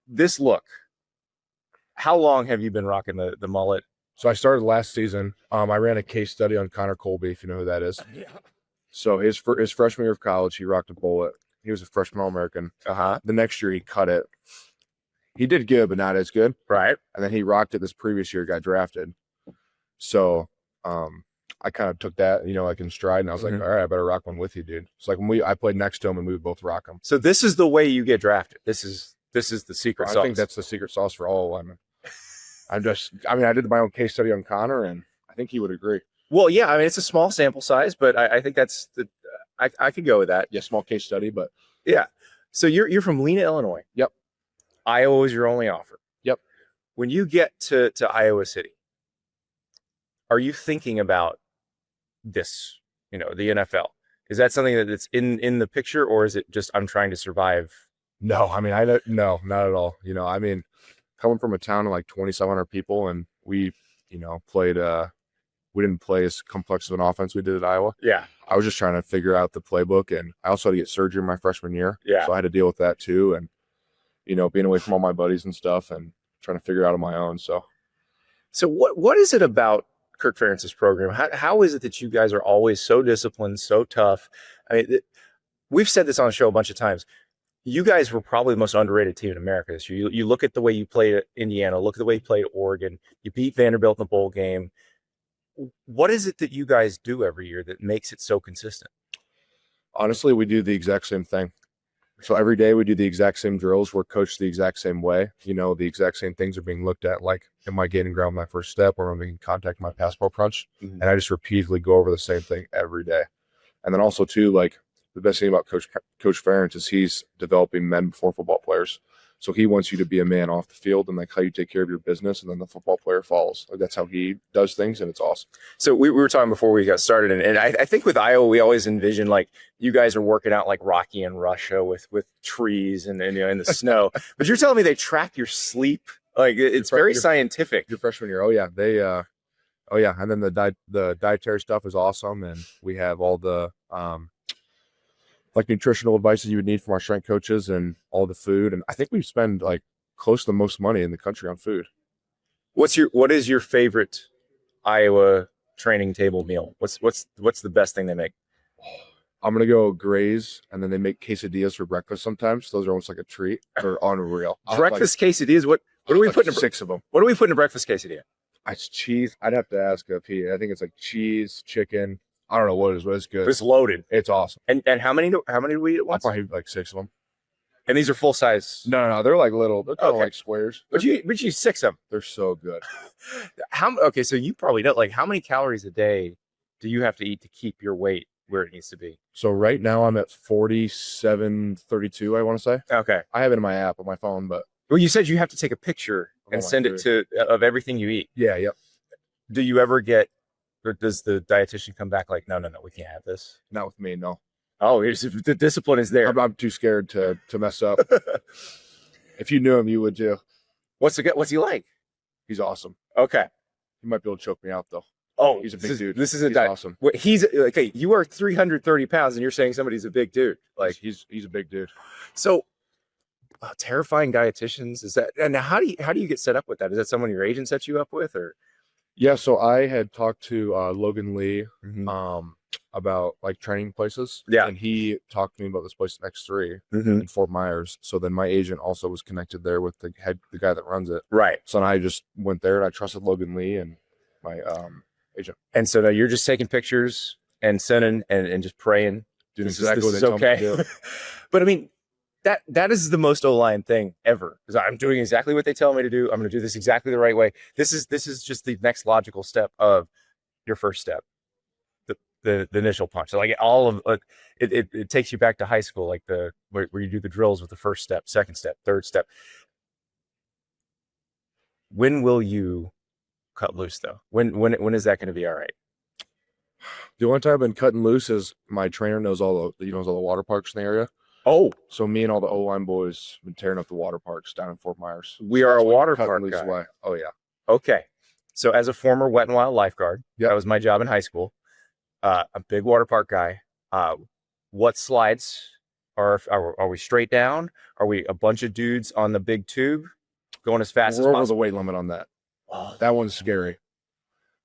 this look, how long have you been rocking the mullet? So I started last season. I ran a case study on Connor Colby, if you know who that is. Yeah. So his freshman year of college, he rocked a bullet. He was a freshman All-American. Uh-huh. The next year, he cut it. He did good, but not as good. Right. And then he rocked it this previous year, got drafted. So I kind of took that, like, in stride, and I was like, all right, I better rock one with you, dude. It's like when I played next to him, and we would both rock them. So this is the way you get drafted. This is the secret sauce. I think that's the secret sauce for all linemen. I did my own case study on Connor, and I think he would agree. Well, yeah, I mean, it's a small sample size, but I think that's I could go with that. Yeah, small case study, but Yeah. So you're from Lena, Illinois. Yep. Iowa is your only offer. Yep. When you get to Iowa City, are you thinking about this, the NFL? Is that something that's in the picture, or is it just I'm trying to survive? no, I mean, no, not at all. Coming from a town of like 2,700 people, and we, played, we didn't play as complex of an offense we did at Iowa. Yeah. I was just trying to figure out the playbook, and I also had to get surgery my freshman year. Yeah. So I had to deal with that too. And, being away from all my buddies and stuff and trying to figure it out on my own. So what is it about Kirk Ferentz's program? How is it that you guys are always so disciplined, so tough? I mean, we've said this on the show a bunch of times. You guys were probably the most underrated team in America this year. You look at the way you played at Indiana, look at the way you played at Oregon. You beat Vanderbilt in the bowl game. What is it that you guys do every year that makes it so consistent? honestly, we do the exact same thing. So every day we do the exact same drills. We're coached the exact same way. The exact same things are being looked at. Like, am I gaining ground my first step, or am I making contact my passport punch? Mm-hmm. And I just repeatedly go over the same thing every day. And then also too, like, the best thing about Coach Ferentz is he's developing men before football players. So he wants you to be a man off the field, and like how you take care of your business, and then the football player follows. Like, that's how he does things, and it's awesome. So we were talking before we got started, and I think with Iowa, we always envision like you guys are working out like Rocky in Russia with trees and in the snow. But you're telling me they track your sleep? Like, it's very scientific. Your freshman year, oh yeah, and then the dietary stuff is awesome, and we have all the like nutritional advice that you would need from our strength coaches, and all the food. And I think we spend like close to the most money in the country on food. What is your favorite Iowa training table meal? What's the best thing they make? I'm gonna go Gray's, and then they make quesadillas for breakfast sometimes. Those are almost like a treat. They're unreal. Breakfast quesadillas. What do we put in 6 of them? What do we put in a breakfast quesadilla? It's cheese. I'd have to ask if I think it's like cheese, chicken. I don't know what it is, but it's good. It's loaded. It's awesome. And how many do we eat at once? Probably like 6 of them. And these are full size. No, they're like little. They're kind of Okay. like squares. But you 6 of them. They're so good. Okay, so you probably know, like, how many calories a day do you have to eat to keep your weight where it needs to be? So right now I'm at 47.32. I want to say. Okay. I have it in my app on my phone, but Well, you said you have to take a picture and my send it to of everything you eat. Yeah, yep. Do you ever get, or does the dietitian come back like, no, we can't have this? Not with me, no. Oh, the discipline is there. I'm too scared to mess up. If you knew him, you would too. What's he like? He's awesome. Okay. He might be able to choke me out though. Oh, He's a big dude. This is a He's diet. awesome. Wait, he's okay. You are 330 pounds, and you're saying somebody's a big dude. Like He's a big dude. so. Terrifying dietitians, is that? And how do you get set up with that? Is that someone your agent sets you up with, or? Yeah, so I had talked to Logan Lee Mhm. about like training places. Yeah. And he talked to me about this place in X3 Mhm. in Fort Myers. So then my agent also was connected there with the guy that runs it. Right. So then I just went there and I trusted Logan Lee and my agent. And so now you're just taking pictures and sending and just praying. Doing This exactly what is they told me okay. to do. But I mean, that is the most O-line thing ever. Because I'm doing exactly what they tell me to do. I'm going to do this exactly the right way. This is just the next logical step of your first step, the initial punch. So like all of it takes you back to high school, like where you do the drills with the first step, second step, third step. When will you cut loose though? When is that going to be all right? The only time I've been cutting loose is my trainer knows all the water parks in the area. Oh, So me and all the O-line boys have been tearing up the water parks down in Fort Myers. we are a That's when water cutting park loose guy. away. Oh yeah. Okay. So as a former wet and wild lifeguard, Yep. that was my job in high school. A big water park guy. What slides are we straight down? Are we a bunch of dudes on the big tube going as fast We're as over the possible? weight limit on that. Oh, That one's scary.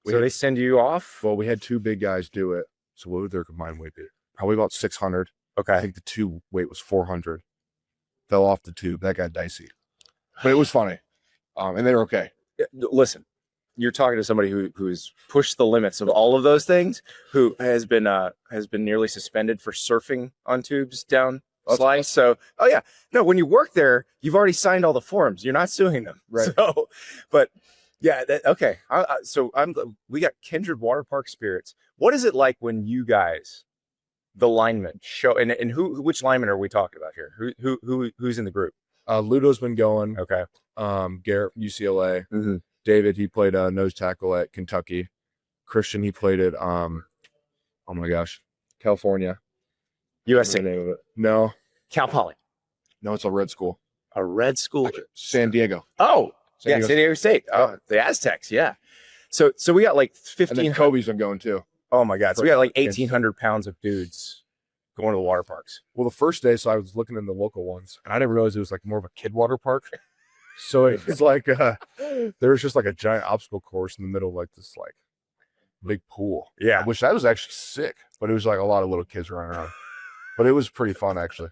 so they send you off? Well, we had two big guys do it. So what would their combined weight be? Probably about 600. I Okay. think the two weight was 400. Fell off the tube. That got dicey. But it was funny. And they were okay. Listen, you're talking to somebody who has pushed the limits of all of those things, who has been nearly suspended for surfing on tubes down slides. So, oh yeah, no, when you work there, you've already signed all the forms. You're not suing them, Right. So, but yeah, okay. We got kindred water park spirits. What is it like when you guys, the linemen, show and which linemen are we talking about here? Who's in the group? Ludo's been going. Okay. Garrett from UCLA. Mhm. David, he played nose tackle at Kentucky. Christian, he played at oh my gosh, California. What's the USC, name of it? No, Cal Poly, it's a red school. a red school. San Diego. Oh, yeah, Diego. San Diego State. Oh, the Aztecs. Yeah. So we got like And then 15. Kobe's been going too. Oh my God. So we got like 1,800 pounds of dudes going to the water parks. Well, the first day, so I was looking in the local ones, and I didn't realize it was like more of a kid water park. So it's like there was just like a giant obstacle course in the middle of like this like big pool. Yeah. Which that was actually sick, but it was like a lot of little kids running around. But it was pretty fun actually.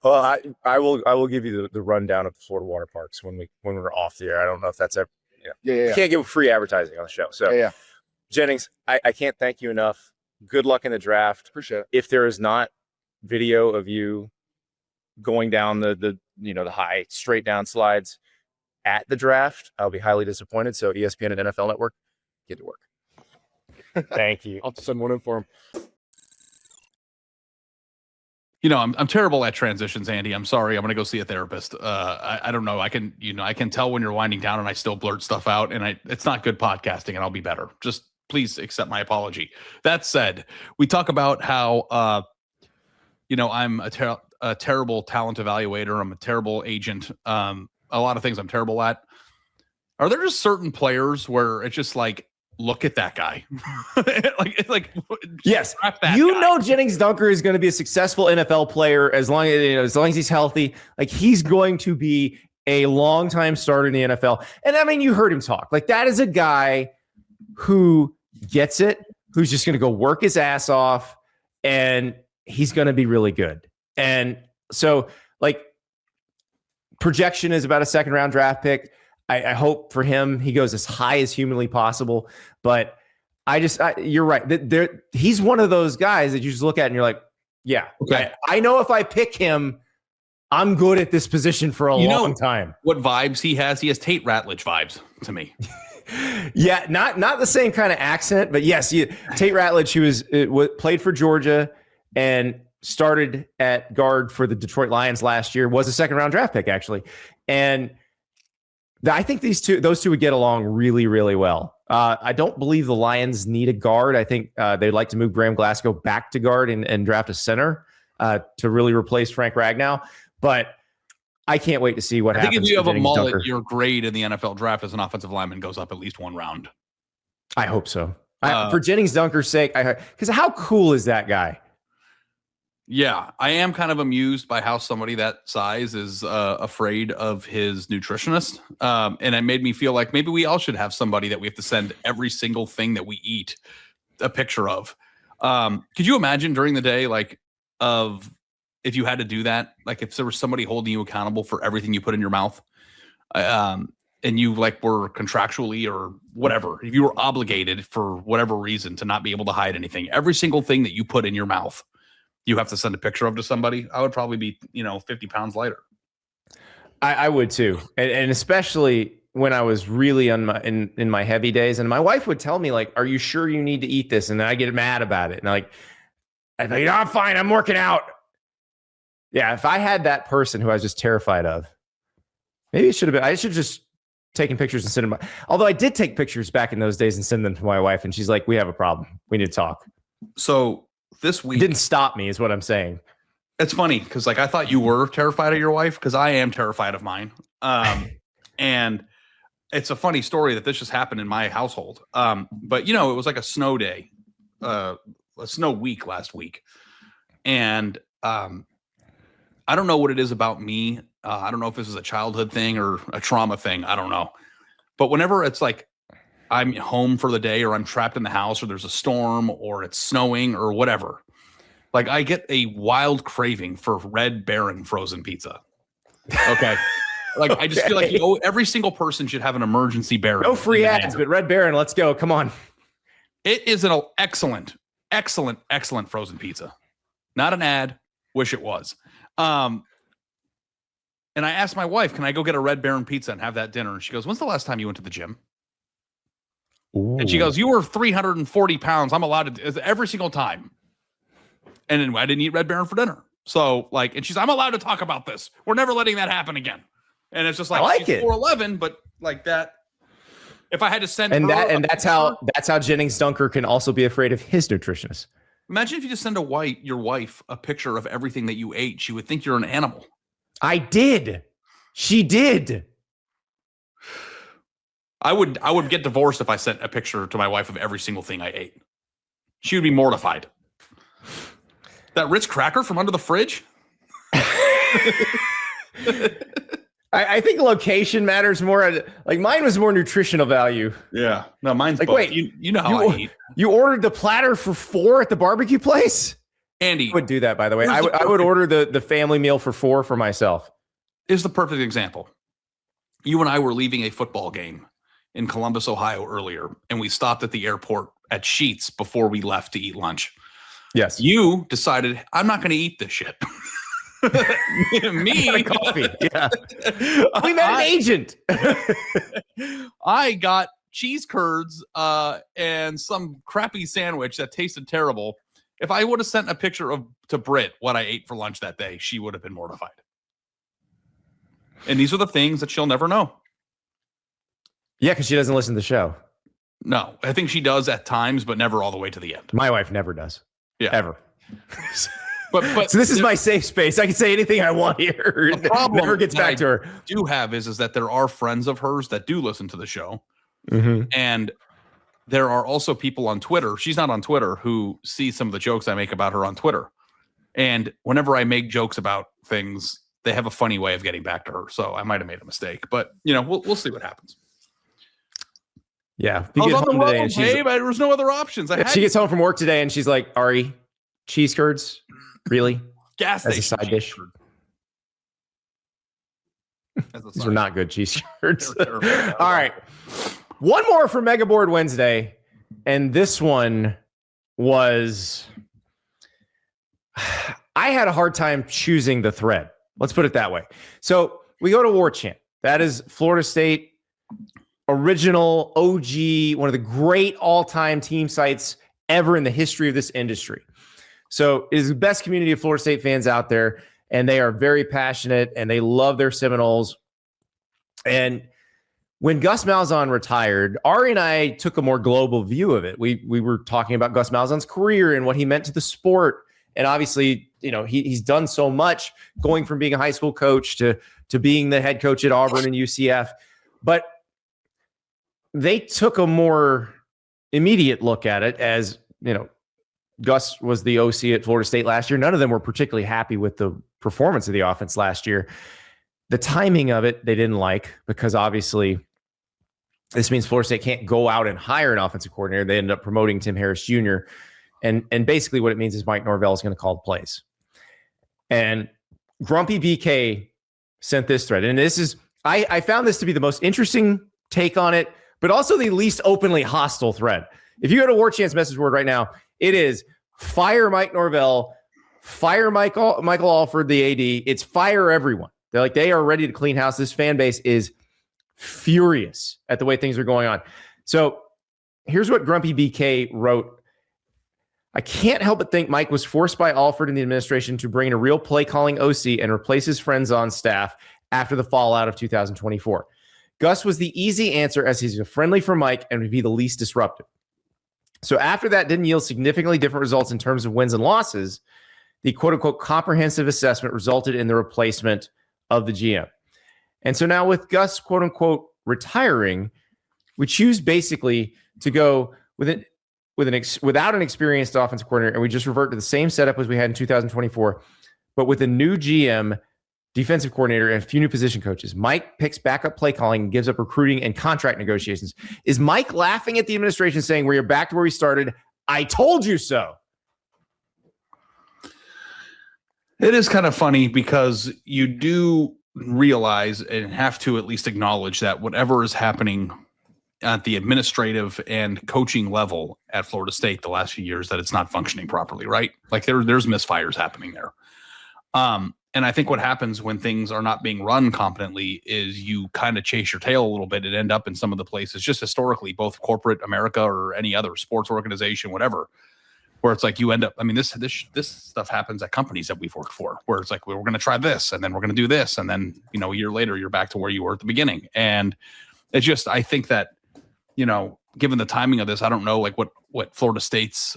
Well, I will give you the rundown of the Florida water parks when we're off the air. I don't know if that's ever. Yeah. Can't give free advertising on the show. So Yeah. Jennings, I can't thank you enough. Good luck in the draft. Appreciate it. If there is not video of you going down the high straight down slides at the draft, I'll be highly disappointed. So ESPN and NFL Network, get to work. Thank you. I'll send one in for him. You know, I'm terrible at transitions, Andy. I'm sorry. I'm gonna go see a therapist. I don't know. I can tell when you're winding down, and I still blurt stuff out, and it's not good podcasting. And I'll be better. Just please accept my apology. That said, we talk about how I'm a terrible talent evaluator. I'm a terrible agent. A lot of things I'm terrible at. Are there just certain players where it's just like, look at that guy? Yes, draft that you guy. know Gennings Dunker is going to be a successful NFL player as long as he's healthy. Like he's going to be a long-time starter in the NFL. And I mean, you heard him talk. Like that is a guy who gets it, who's just going to go work his ass off, and he's going to be really good. And so, like, projection is about a second-round draft pick. I hope for him he goes as high as humanly possible. But you're right. He's one of those guys that you just look at and you're like, yeah, Okay. I know if I pick him, I'm good at this position for a long time. What vibes he has? He has Tate Ratledge vibes to me. Yeah, not the same kind of accent, but yes, Tate Ratledge, played for Georgia, and started at guard for the Detroit Lions last year, was a second-round draft pick, actually. And I think those two would get along really, really well. I don't believe the Lions need a guard. I think they'd like to move Graham Glasgow back to guard and draft a center to really replace Frank Ragnow. But I can't wait to see what happens. I think if you have a mullet, Dunker. your grade in the NFL draft as an offensive lineman goes up at least one round. I hope so. For Gennings Dunker's sake, because how cool is that guy? Yeah, I am kind of amused by how somebody that size is afraid of his nutritionist. And it made me feel like maybe we all should have somebody that we have to send every single thing that we eat a picture of. Could you imagine during the day, like, if you had to do that, like if there was somebody holding you accountable for everything you put in your mouth, and you like were contractually or whatever, if you were obligated for whatever reason to not be able to hide anything, every single thing that you put in your mouth, you have to send a picture of to somebody, I would probably be, 50 pounds lighter. I would too. And especially when I was really in my heavy days, and my wife would tell me like, are you sure you need to eat this? And then I get mad about it. And I'd like, I'm fine. I'm working out. Yeah. If I had that person who I was just terrified of, maybe it should have been, I should have just taken pictures and sent them. Although I did take pictures back in those days and send them to my wife. And she's like, we have a problem. We need to talk. So this week it didn't stop me is what I'm saying. It's funny because like I thought you were terrified of your wife because I am terrified of mine. And it's a funny story that this just happened in my household. But it was like a snow day, a snow week last week. And I don't know what it is about me. I don't know if this is a childhood thing or a trauma thing. I don't know. But whenever it's like I'm home for the day or I'm trapped in the house or there's a storm or it's snowing or whatever, like I get a wild craving for Red Baron frozen pizza. Okay. Like I just feel like every single person should have an emergency Baron. No free ads, but Red Baron, let's go. Come on. It is an excellent frozen pizza. Not an ad. Wish it was. And I asked my wife, can I go get a Red Baron pizza and have that dinner? And she goes, when's the last time you went to the gym? Ooh. And she goes, you were 340 pounds. I'm allowed to every single time. And then I didn't eat Red Baron for dinner. So like, and she's, I'm allowed to talk about this. We're never letting that happen again. And it's just like, she's 4'11", but like that, if I had to send that's how Gennings Dunker can also be afraid of his nutritionist. Imagine if you just send your wife a picture of everything that you ate. She would think you're an animal. I did. She did. I would get divorced if I sent a picture to my wife of every single thing I ate. She would be mortified. That Ritz cracker from under the fridge? I think location matters more. Like mine was more nutritional value. Yeah. No, mine's like, both. wait, you know how I eat. You ordered the platter for 4 at the barbecue place? Andy. I would do that, by the way. I would order the family meal for 4 for myself. Is the perfect example. You and I were leaving a football game in Columbus, Ohio earlier, and we stopped at the airport at Sheetz before we left to eat lunch. Yes. You decided, I'm not going to eat this shit. Me coffee. Yeah. We met an agent. I got cheese curds and some crappy sandwich that tasted terrible. If I would have sent a picture to Britt what I ate for lunch that day, she would have been mortified. And these are the things that she'll never know. Yeah, because she doesn't listen to the show. No, I think she does at times, but never all the way to the end. My wife never does. Yeah. Ever. But so this is my safe space. I can say anything I want here. The problem never gets back to her. Do have is that there are friends of hers that do listen to the show. Mm-hmm. And there are also people on Twitter. She's not on Twitter who see some of the jokes I make about her on Twitter. And whenever I make jokes about things, they have a funny way of getting back to her. So I might have made a mistake, but we'll see what happens. Yeah. I was on the road, and there was no other options. She gets home from work today and she's like, Ari, cheese curds? Really? Gas station. As a side dish? These are not good cheese curds. All right. One more for Megaboard Wednesday. And this one was, I had a hard time choosing the thread. Let's put it that way. So we go to War Chant. That is Florida State, original OG, one of the great all-time team sites ever in the history of this industry. So it is the best community of Florida State fans out there, and they are very passionate, and they love their Seminoles. And when Gus Malzahn retired, Ari and I took a more global view of it. We were talking about Gus Malzahn's career and what he meant to the sport. And obviously, he's done so much, going from being a high school coach to being the head coach at Auburn and UCF. But they took a more immediate look at it as, Gus was the OC at Florida State last year. None of them were particularly happy with the performance of the offense last year. The timing of it, they didn't like, because obviously this means Florida State can't go out and hire an offensive coordinator. They ended up promoting Tim Harris Jr. And basically what it means is Mike Norvell is going to call the plays. And Grumpy BK sent this thread. And this is, I found this to be the most interesting take on it, but also the least openly hostile thread. If you go to War Chant's message board right now, it is fire Mike Norvell, fire Michael Alford, the AD. It's fire everyone. They are ready to clean house. This fan base is furious at the way things are going on. So here's what Grumpy BK wrote. I can't help but think Mike was forced by Alford and the administration to bring in a real play calling OC and replace his friends on staff after the fallout of 2024. Gus was the easy answer, as he's friendly for Mike and would be the least disruptive. So after that didn't yield significantly different results in terms of wins and losses, the quote unquote comprehensive assessment resulted in the replacement of the GM. And so now with Gus quote unquote retiring, we choose basically to go without an experienced offensive coordinator, and we just revert to the same setup as we had in 2024, but with a new GM, defensive coordinator, and a few new position coaches. Mike picks backup play calling and gives up recruiting and contract negotiations. Is Mike laughing at the administration saying, we're back to where we started? I told you so. It is kind of funny because you do realize and have to at least acknowledge that whatever is happening at the administrative and coaching level at Florida State the last few years, that it's not functioning properly, right? Like there's misfires happening there. And I think what happens when things are not being run competently is you kind of chase your tail a little bit and end up in some of the places, just historically, both corporate America or any other sports organization, whatever, where it's like you end up, I mean, this stuff happens at companies that we've worked for, where it's like, we're going to try this, and then we're going to do this. And then, a year later, you're back to where you were at the beginning. And it's just, I think that, given the timing of this, I don't know like what Florida State's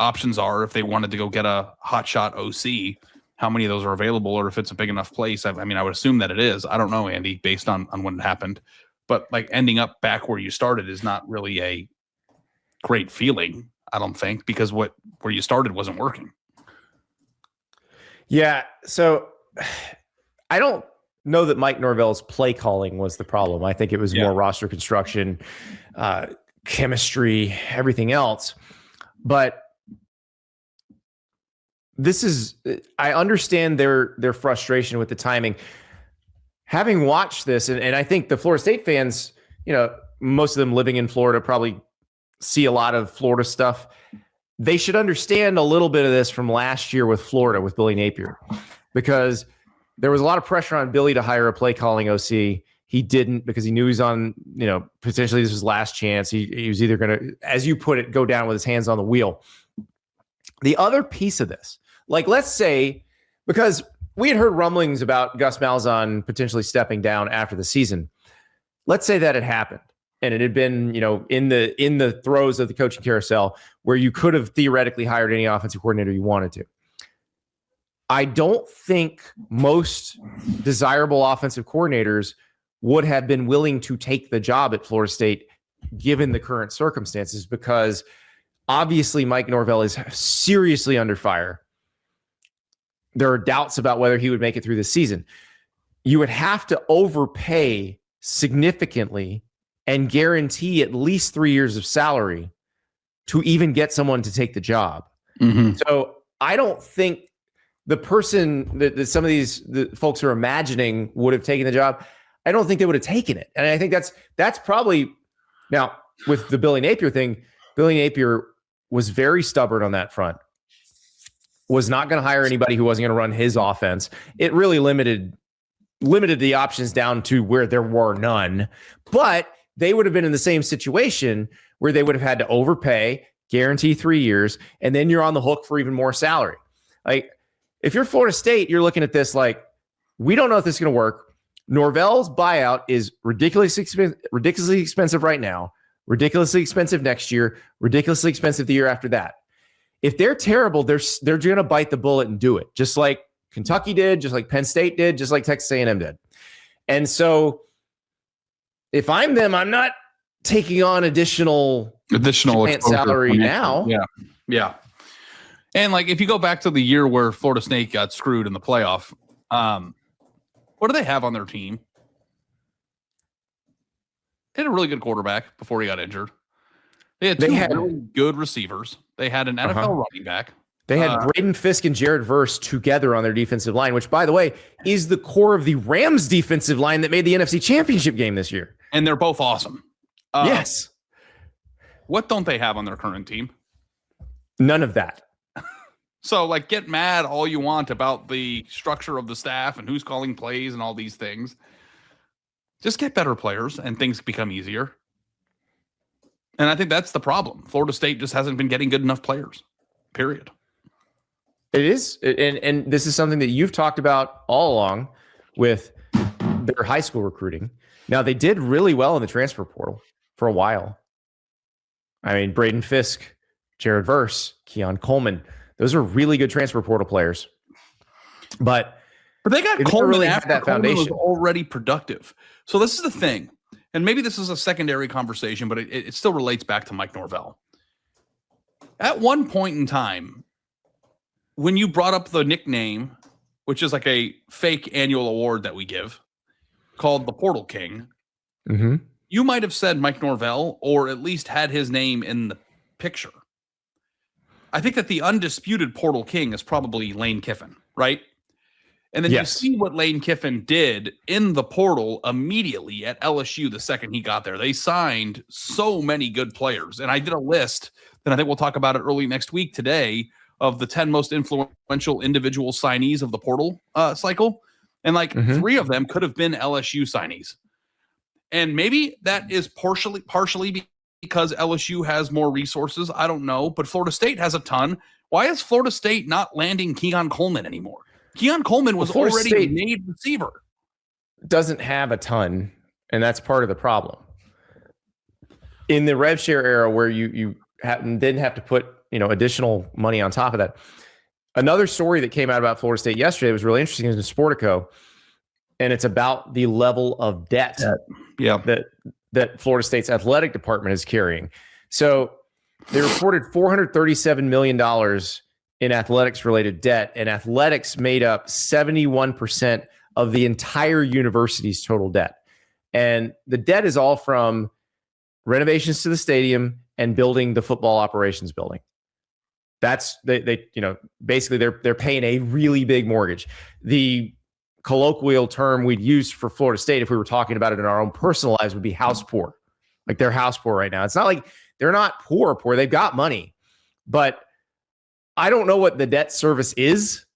options are if they wanted to go get a hotshot OC, how many of those are available, or if it's a big enough place. I mean, I would assume that it is. I don't know, Andy, based on when it happened. But like ending up back where you started is not really a great feeling, I don't think, because where you started wasn't working. Yeah. So I don't know that Mike Norvell's play calling was the problem. I think it was more roster construction, chemistry, everything else. But I understand their frustration with the timing. Having watched this, and I think the Florida State fans, most of them living in Florida probably see a lot of Florida stuff. They should understand a little bit of this from last year with Florida, with Billy Napier, because there was a lot of pressure on Billy to hire a play calling OC. He didn't, because he knew he's on, potentially this was his last chance. He was either going to, as you put it, go down with his hands on the wheel. The other piece of this, like, let's say, because we had heard rumblings about Gus Malzahn potentially stepping down after the season. Let's say that had happened and it had been, in the throes of the coaching carousel where you could have theoretically hired any offensive coordinator you wanted to. I don't think most desirable offensive coordinators would have been willing to take the job at Florida State given the current circumstances, because obviously Mike Norvell is seriously under fire. There are doubts about whether he would make it through the season. You would have to overpay significantly and guarantee at least 3 years of salary to even get someone to take the job. Mm-hmm. So I don't think the person that some of the folks are imagining would have taken the job, I don't think they would have taken it. And I think that's probably, now with the Billy Napier thing, Billy Napier was very stubborn on that front, was not going to hire anybody who wasn't going to run his offense. It really limited the options down to where there were none, but they would have been in the same situation where they would have had to overpay, guarantee 3 years, and then you're on the hook for even more salary. Like, if you're Florida State, you're looking at this like, we don't know if this is going to work. Norvell's buyout is ridiculously expensive right now, ridiculously expensive next year, ridiculously expensive the year after that. If they're terrible, they're going to bite the bullet and do it, just like Kentucky did, just like Penn State did, just like Texas A&M did. And so if I'm them, I'm not taking on additional salary now. Yeah. And like, if you go back to the year where Florida State got screwed in the playoff, what do they have on their team? They had a really good quarterback before he got injured. They had really good receivers. They had an NFL running back. They had Braden Fisk and Jared Verse together on their defensive line, which, by the way, is the core of the Rams defensive line that made the NFC Championship game this year. And they're both awesome. Yes. What don't they have on their current team? None of that. So, like, get mad all you want about the structure of the staff and who's calling plays and all these things. Just get better players and things become easier. And I think that's the problem. Florida State just hasn't been getting good enough players, period. It is. And this is something that you've talked about all along with their high school recruiting. Now, they did really well in the transfer portal for a while. I mean, Braden Fisk, Jared Verse, Keon Coleman, those are really good transfer portal players. But they got Coleman really after that Coleman foundation. was already productive. So this is the thing. And maybe this is a secondary conversation, but it still relates back to Mike Norvell. At one point in time, when you brought up the nickname, which is like a fake annual award that we give, called the Portal King, you might have said Mike Norvell, or at least had his name in the picture. I think that the undisputed Portal King is probably Lane Kiffin, right? And then you see what Lane Kiffin did in the portal immediately at LSU the second he got there. They signed so many good players. And I did a list, and I think we'll talk about it early next week today, of the 10 most influential individual signees of the portal cycle. And like 3 of them could have been LSU signees. And maybe that is partially because LSU has more resources. I don't know. But Florida State has a ton. Why is Florida State not landing Keon Coleman anymore? Keon Coleman was already a made receiver. Doesn't have a ton, and that's part of the problem. In the rev share era, where you didn't have to put additional money on top of that. Another story that came out about Florida State yesterday was really interesting in Sportico, and it's about the level of debt that Florida State's athletic department is carrying. So they reported $437 million in athletics-related debt, and athletics made up 71% of the entire university's total debt. And the debt is all from renovations to the stadium and building the football operations building. That's basically they're paying a really big mortgage. The colloquial term we'd use for Florida State, if we were talking about it in our own personal lives, would be house poor. Like, they're house poor right now. It's not like they're not poor. They've got money, but I don't know what the debt service is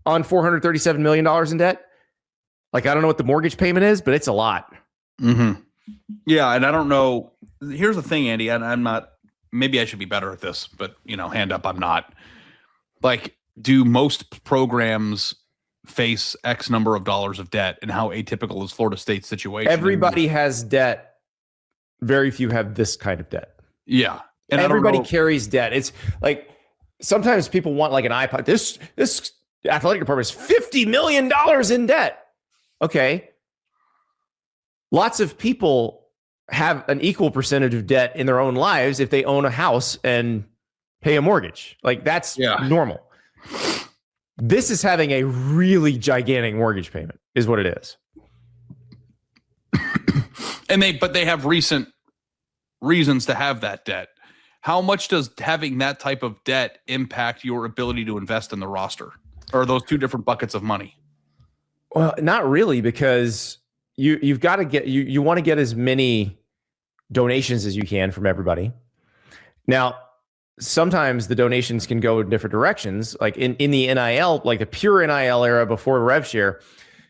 on $437 million in debt. Like, I don't know what the mortgage payment is, but it's a lot. Yeah, and I don't know. Here's the thing, Andy, and I'm not, maybe I should be better at this, but, hand up, I'm not. Like, do most programs face X number of dollars of debt, and how atypical is Florida State's situation? Everybody has debt. Very few have this kind of debt. Yeah. And everybody carries debt. It's like, sometimes people want like an iPod. This athletic department is $50 million in debt. Okay. Lots of people have an equal percentage of debt in their own lives if they own a house and pay a mortgage. Like, that's normal. This is having a really gigantic mortgage payment is what it is. But they have recent reasons to have that debt. How much does having that type of debt impact your ability to invest in the roster? Or are those two different buckets of money? Well, not really, because you've got to get you want to get as many donations as you can from everybody. Now, sometimes the donations can go in different directions. Like in the NIL, like the pure NIL era before rev share,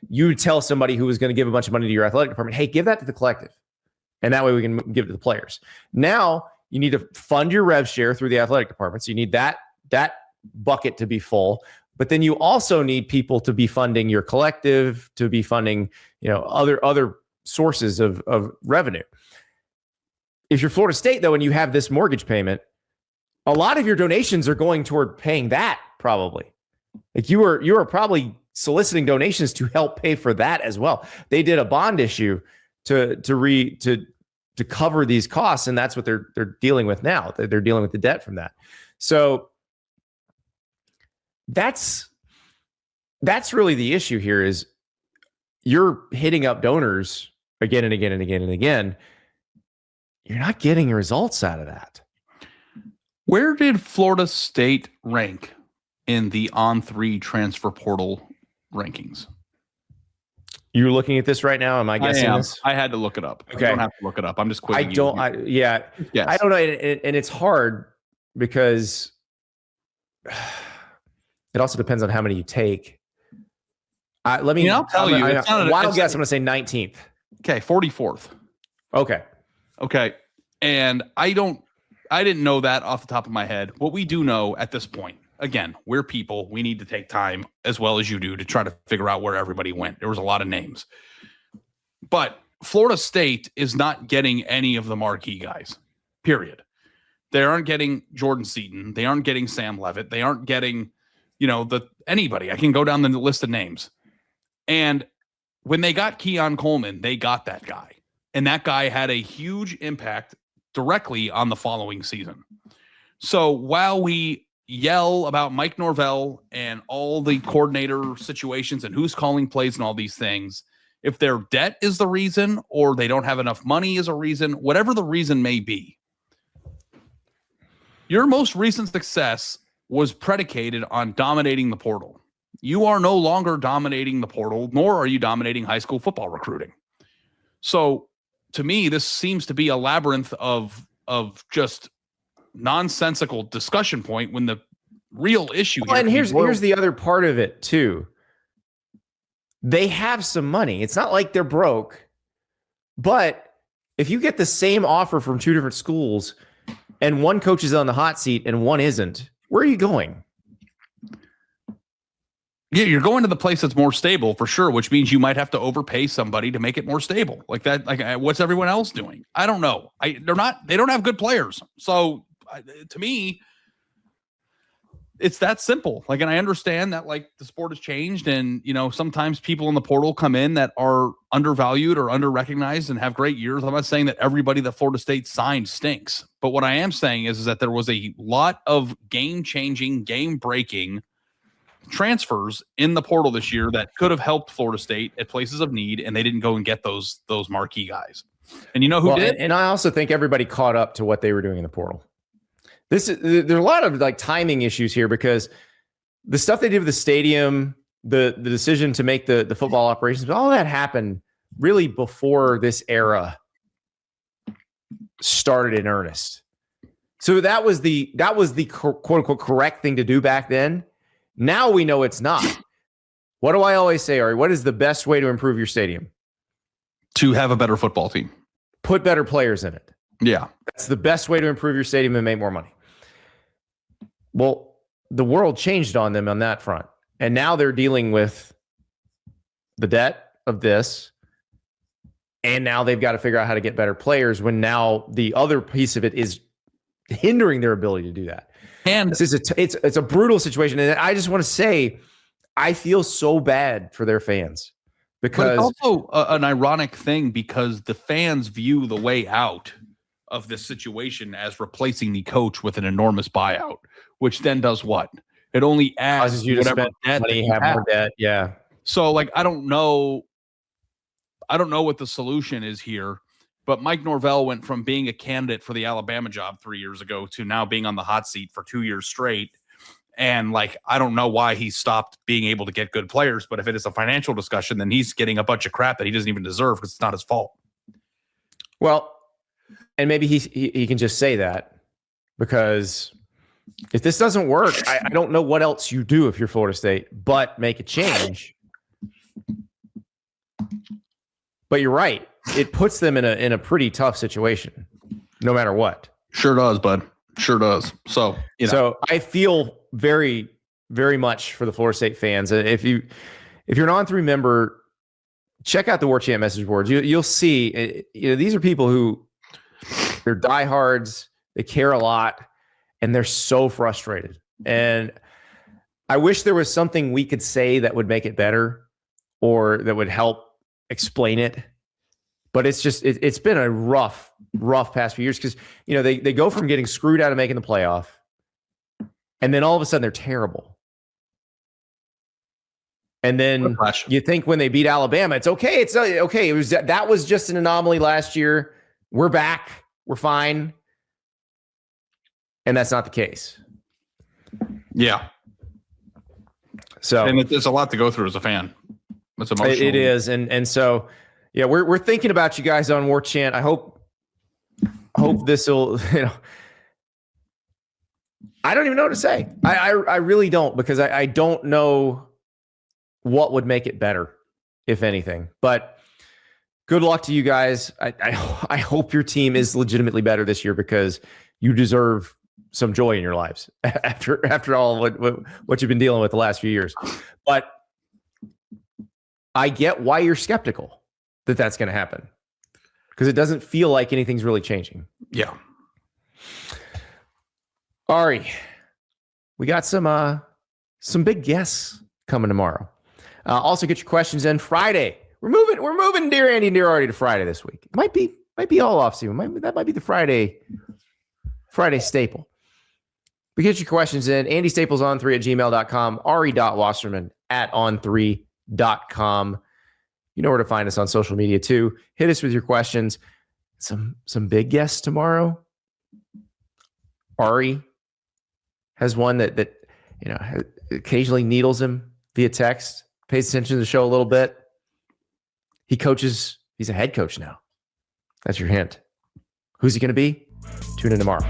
you would tell somebody who was going to give a bunch of money to your athletic department, hey, give that to the collective. And that way we can give it to the players. Now, You need to fund your rev share through the athletic department. So you need that bucket to be full. But then you also need people to be funding your collective, to be funding, other sources of revenue. If you're Florida State, though, and you have this mortgage payment, a lot of your donations are going toward paying that, probably. Like you are probably soliciting donations to help pay for that as well. They did a bond issue to cover these costs, and that's what they're dealing with now. They're dealing with the debt from that. So that's really the issue here, is you're hitting up donors again and again and again and again. You're not getting results out of that. Where did Florida State rank in the On3 transfer portal rankings? You're looking at this right now. Am I guessing this? I had to look it up. Okay. I don't have to look it up. I'm just quitting. Yes. I don't know. And it's hard because it also depends on how many you take. I'll tell you. Wild guess, I'm going to say 19th. Okay, 44th. Okay. And I didn't know that off the top of my head. What we do know at this point, again, we're people. We need to take time, as well as you do, to try to figure out where everybody went. There was a lot of names. But Florida State is not getting any of the marquee guys, period. They aren't getting Jordan Seaton. They aren't getting Sam Levitt. They aren't getting, anybody. I can go down the list of names. And when they got Keon Coleman, they got that guy. And that guy had a huge impact directly on the following season. So while we yell about Mike Norvell and all the coordinator situations and who's calling plays and all these things, if their debt is the reason, or they don't have enough money is a reason, whatever the reason may be, your most recent success was predicated on dominating the portal. You are no longer dominating the portal, nor are you dominating high school football recruiting. So to me, this seems to be a labyrinth of just nonsensical discussion point, when the real issue here. And here's the other part of it too. They have some money. It's not like they're broke, but if you get the same offer from two different schools and one coach is on the hot seat and one isn't, where are you going? Yeah, you're going to the place that's more stable for sure, which means you might have to overpay somebody to make it more stable. Like that, what's everyone else doing? I don't know. They don't have good players. So to me, it's that simple. And I understand that the sport has changed, and sometimes people in the portal come in that are undervalued or under-recognized and have great years. I'm not saying that everybody that Florida State signed stinks, but what I am saying is that there was a lot of game-changing, game-breaking transfers in the portal this year that could have helped Florida State at places of need, and they didn't go and get those marquee guys. And who did? And I also think everybody caught up to what they were doing in the portal. There's a lot of timing issues here, because the stuff they did with the stadium, the decision to make the football operations, all that happened really before this era started in earnest. So that was the quote unquote correct thing to do back then. Now we know it's not. What do I always say, Ari? What is the best way to improve your stadium? To have a better football team. Put better players in it. Yeah. That's the best way to improve your stadium and make more money. Well, the world changed on them on that front. And now they're dealing with the debt of this. And now they've got to figure out how to get better players, when now the other piece of it is hindering their ability to do that. And this is it's a brutal situation. And I just want to say, I feel so bad for their fans, because but it's also an ironic thing, because the fans view the way out of this situation as replacing the coach with an enormous buyout, which then does what? It only adds you to spend money, have more debt. Yeah. So I don't know what the solution is here, but Mike Norvell went from being a candidate for the Alabama job 3 years ago to now being on the hot seat for 2 years straight. And I don't know why he stopped being able to get good players, but if it is a financial discussion, then he's getting a bunch of crap that he doesn't even deserve, because it's not his fault. Well, and maybe he can just say that, because if this doesn't work, I don't know what else you do if you're Florida State, but make a change. But you're right. It puts them in a pretty tough situation, no matter what. Sure does, bud. Sure does. So, So I feel very, very much for the Florida State fans. If you're an On3 member, check out the War Chant message boards. You'll see, these are people who they're diehards. They care a lot, and they're so frustrated. And I wish there was something we could say that would make it better or that would help explain it. But it's just, it's been a rough past few years because, they go from getting screwed out of making the playoff, and then all of a sudden they're terrible. And then you think when they beat Alabama, it's okay. It's okay. That was just an anomaly last year. We're back. We're fine. And that's not the case. Yeah. So, and there's a lot to go through as a fan. It's emotional. It is. And so, yeah, we're thinking about you guys on War Chant. I hope this will, I don't even know what to say. I really don't, because I don't know what would make it better, if anything. But good luck to you guys. I hope your team is legitimately better this year, because you deserve some joy in your lives after all what you've been dealing with the last few years. But I get why you're skeptical that that's going to happen, because it doesn't feel like anything's really changing. Yeah. Ari, we got some big guests coming tomorrow. Also, get your questions in Friday. We're moving Dear Andy and Dear Artie to Friday this week. It might be all off season. That might be the Friday staple. We get your questions in. Andy Staples on3@gmail.com. Ari.wasserman@on3.com. You know where to find us on social media too. Hit us with your questions. Some big guests tomorrow. Ari has one that occasionally needles him via text. Pays attention to the show a little bit. He coaches. He's a head coach now. That's your hint. Who's he going to be? Tune in tomorrow.